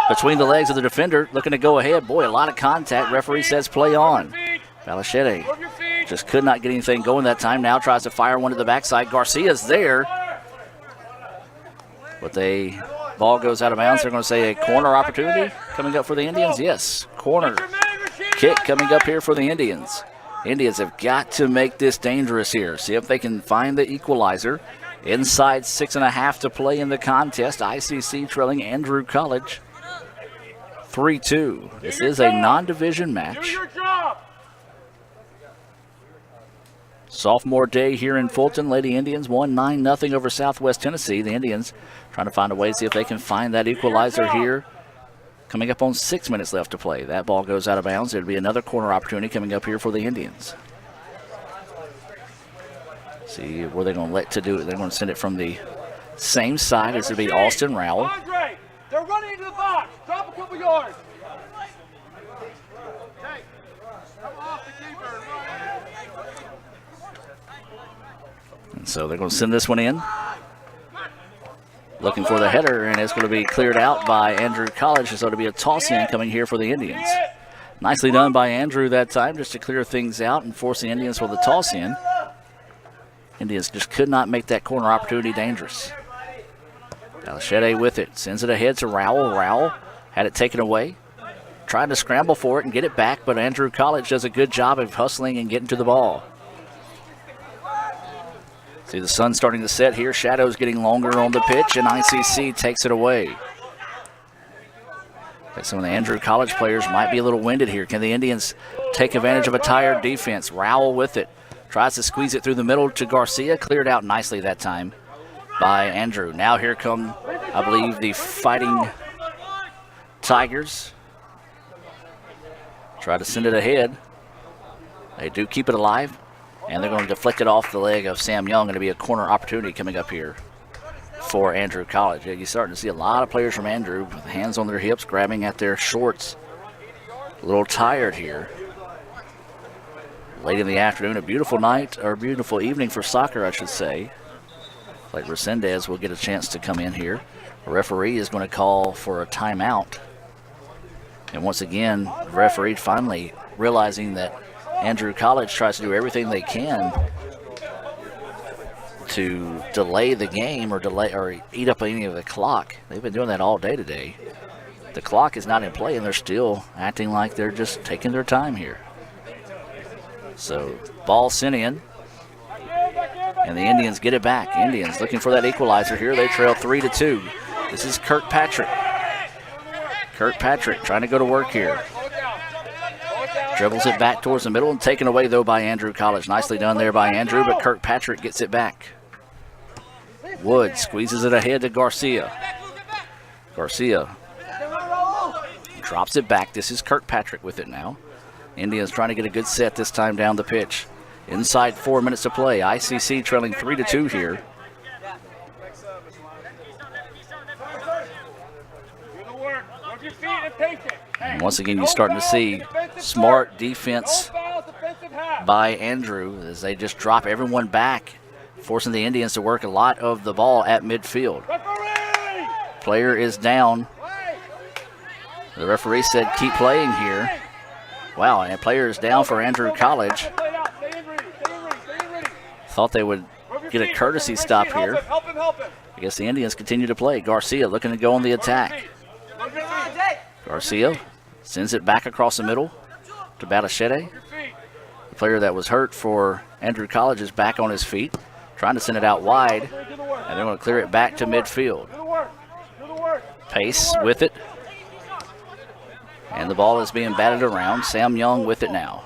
Between the legs of the defender, looking to go ahead. Boy, a lot of contact. Referee says play on. Balachete just could not get anything going that time. Now tries to fire one to the backside. Garcia's there, but the ball goes out of bounds. They're going to say a corner opportunity coming up for the Indians. Yes, corner kick coming up here for the Indians. Indians have got to make this dangerous here. See if they can find the equalizer. Inside 6.5 to play in the contest. ICC trailing Andrew College 3-2. This is a non-division match. Sophomore day here in Fulton. Lady Indians won 9-0 over Southwest Tennessee. The Indians trying to find a way to see if they can find that equalizer here. Coming up on 6 minutes left to play. That ball goes out of bounds. There'll be another corner opportunity coming up here for the Indians. See where they're going to let to do it. They're going to send it from the same side as it'll be Austin Rowell. Andre, they're running into the box. Drop a couple yards. And so they're going to send this one in. Looking for the header, and it's going to be cleared out by Andrew College. So it'll be a toss-in coming here for the Indians. Nicely done by Andrew that time just to clear things out and force the Indians for the toss-in. Indians just could not make that corner opportunity dangerous. Balachete with it. Sends it ahead to Rowell. Rowell had it taken away. trying to scramble for it and get it back, but Andrew College does a good job of hustling and getting to the ball. See the sun starting to set here. Shadows getting longer on the pitch, and ICC takes it away. Some of the Andrew College players might be a little winded here. Can the Indians take advantage of a tired defense? Rowell with it. Tries to squeeze it through the middle to Garcia. Cleared out nicely that time by Andrew. Now here come, I believe, the Fighting Tigers. Try to send it ahead. They do keep it alive. And they're going to deflect it off the leg of Sam Young. Going to be a corner opportunity coming up here for Andrew College. You're starting to see a lot of players from Andrew with hands on their hips, grabbing at their shorts. A little tired here. Late in the afternoon, a beautiful night, or beautiful evening for soccer, I should say. Like Resendez will get a chance to come in here. The referee is going to call for a timeout. And once again, the referee finally realizing that Andrew College tries to do everything they can to delay the game or eat up any of the clock. They've been doing that all day today. The clock is not in play, and they're still acting like they're just taking their time here. So ball sent in, and the Indians get it back. Indians looking for that equalizer here. They trail 3-2. This is Kirkpatrick. Kirkpatrick trying to go to work here. Dribbles it back towards the middle and taken away, though, by Andrew College. Nicely done there by Andrew, but Kirkpatrick gets it back. Wood squeezes it ahead to Garcia. Garcia drops it back. This is Kirkpatrick with it now. Indians trying to get a good set this time down the pitch. Inside 4 minutes to play. ICC trailing 3-2 here. And once again, you're starting to see smart defense by Andrew as they just drop everyone back, forcing the Indians to work a lot of the ball at midfield. Player is down. The referee said keep playing here. Wow, and player is down for Andrew College. Thought they would get a courtesy stop here. I guess the Indians continue to play. Garcia looking to go on the attack. Garcia sends it back across the middle to Balachete. The player that was hurt for Andrew College is back on his feet, trying to send it out wide, and they're going to clear it back to midfield. Pace with it, and the ball is being batted around. Sam Young with it now.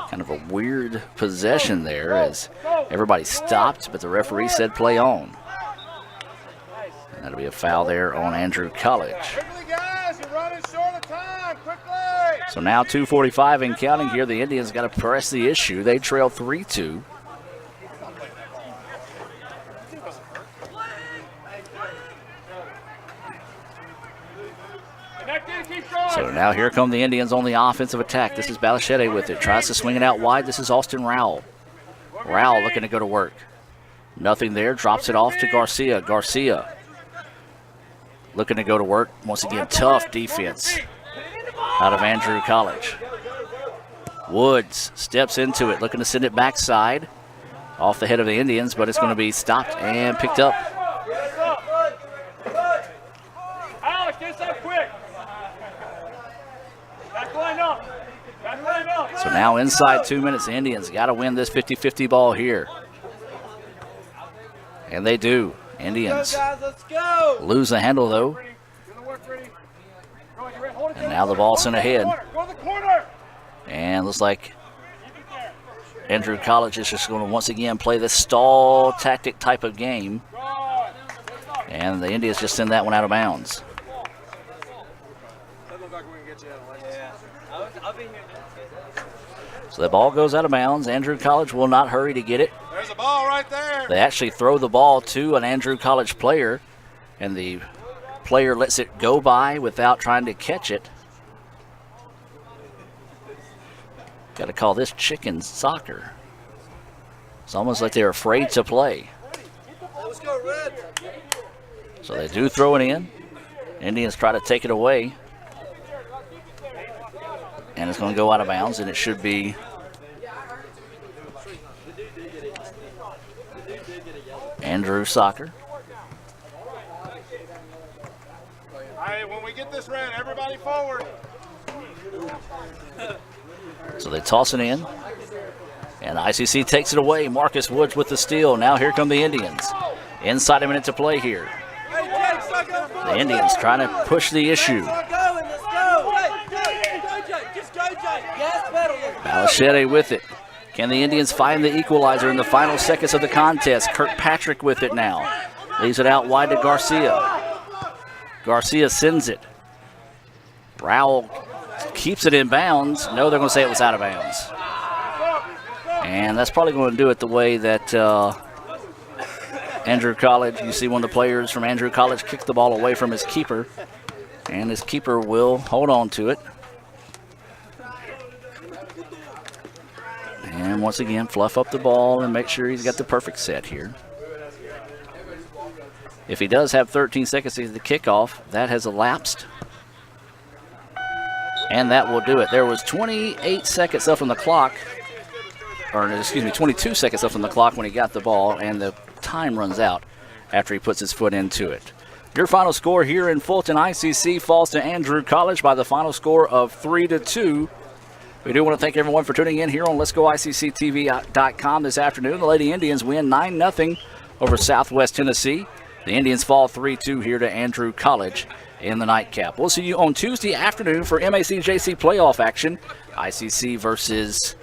Kind of a weird possession there as everybody stopped, but the referee said play on. And that'll be a foul there on Andrew College. So now 2:45 and counting here. The Indians got to press the issue. They trail 3-2. So now here come the Indians on the offensive attack. This is Balachete with it. Tries to swing it out wide. This is Austin Rowell. Rowell looking to go to work. Nothing there. Drops it off to Garcia. Garcia looking to go to work. Once again, tough defense out of Andrew College. Woods steps into it, looking to send it backside off the head of the Indians, but it's going to be stopped and picked up. So now inside 2 minutes, the Indians got to win this 50-50 ball here. And they do. Indians lose the handle, though. And now the ball sent ahead. And looks like Andrew College is just going to once again play this stall tactic type of game. And the Indians just send that one out of bounds. So the ball goes out of bounds. Andrew College will not hurry to get it. There's a ball right there. They actually throw the ball to an Andrew College player, and the player lets it go by without trying to catch it. Got to call this chicken soccer. It's almost like they're afraid to play. So they do throw it in. Indians try to take it away. And it's going to go out of bounds, and it should be Andrew Soccer. Okay, when we get this red, everybody forward. So they toss it in. And ICC takes it away. Marcus Woods with the steal. Now here come the Indians. Inside a minute to play here. The Indians trying to push the issue. Balachete with it. Can the Indians find the equalizer in the final seconds of the contest? Kirkpatrick with it now. Leaves it out wide to Garcia. Garcia sends it. Rowell keeps it in bounds. No, they're going to say it was out of bounds. And that's probably going to do it the way that Andrew College, you see one of the players from Andrew College kick the ball away from his keeper. And his keeper will hold on to it. And once again, fluff up the ball and make sure he's got the perfect set here. If he does have 13 seconds to the kickoff, that has elapsed. And that will do it. There was 28 seconds left on the clock. Or, excuse me, 22 seconds left on the clock when he got the ball, and the time runs out after he puts his foot into it. Your final score here in Fulton, ICC falls to Andrew College by the final score of 3-2. We do want to thank everyone for tuning in here on Let'sGoICCTV.com this afternoon. The Lady Indians win 9-0 over Southwest Tennessee. The Indians fall 3-2 here to Andrew College in the nightcap. We'll see you on Tuesday afternoon for MACJC playoff action. ICC versus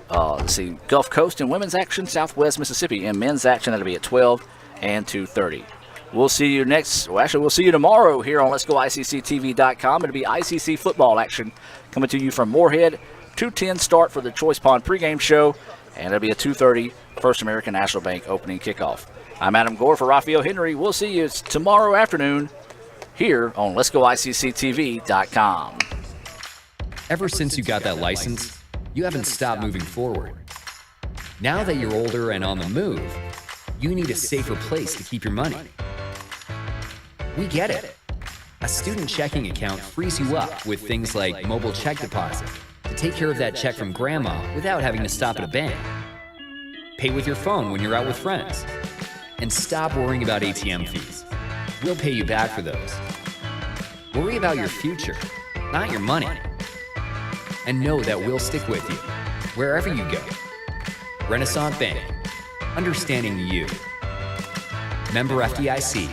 Gulf Coast in women's action, Southwest Mississippi in men's action. That'll be at 12 and 2:30. We'll see you we'll see you tomorrow here on Let'sGoICCTV.com. It'll be ICC football action coming to you from Moorhead. 2:10 start for the Choice Pond pregame show, and it'll be a 2:30 First American National Bank opening kickoff. I'm Adam Gore for Raphael Henry. We'll see you tomorrow afternoon here on Let'sGoICCTV.com. Ever since you got that license, you haven't stopped moving forward. Now that you're older and on the move, you need a safer place to keep your money. We get it. A student checking account frees you up with things like mobile check deposit to take care of that check from grandma without having to stop at a bank. Pay with your phone when you're out with friends. And stop worrying about ATM fees. We'll pay you back for those. Worry about your future, not your money. And know that we'll stick with you wherever you go. Renaissance Bank, understanding you. Member FDIC.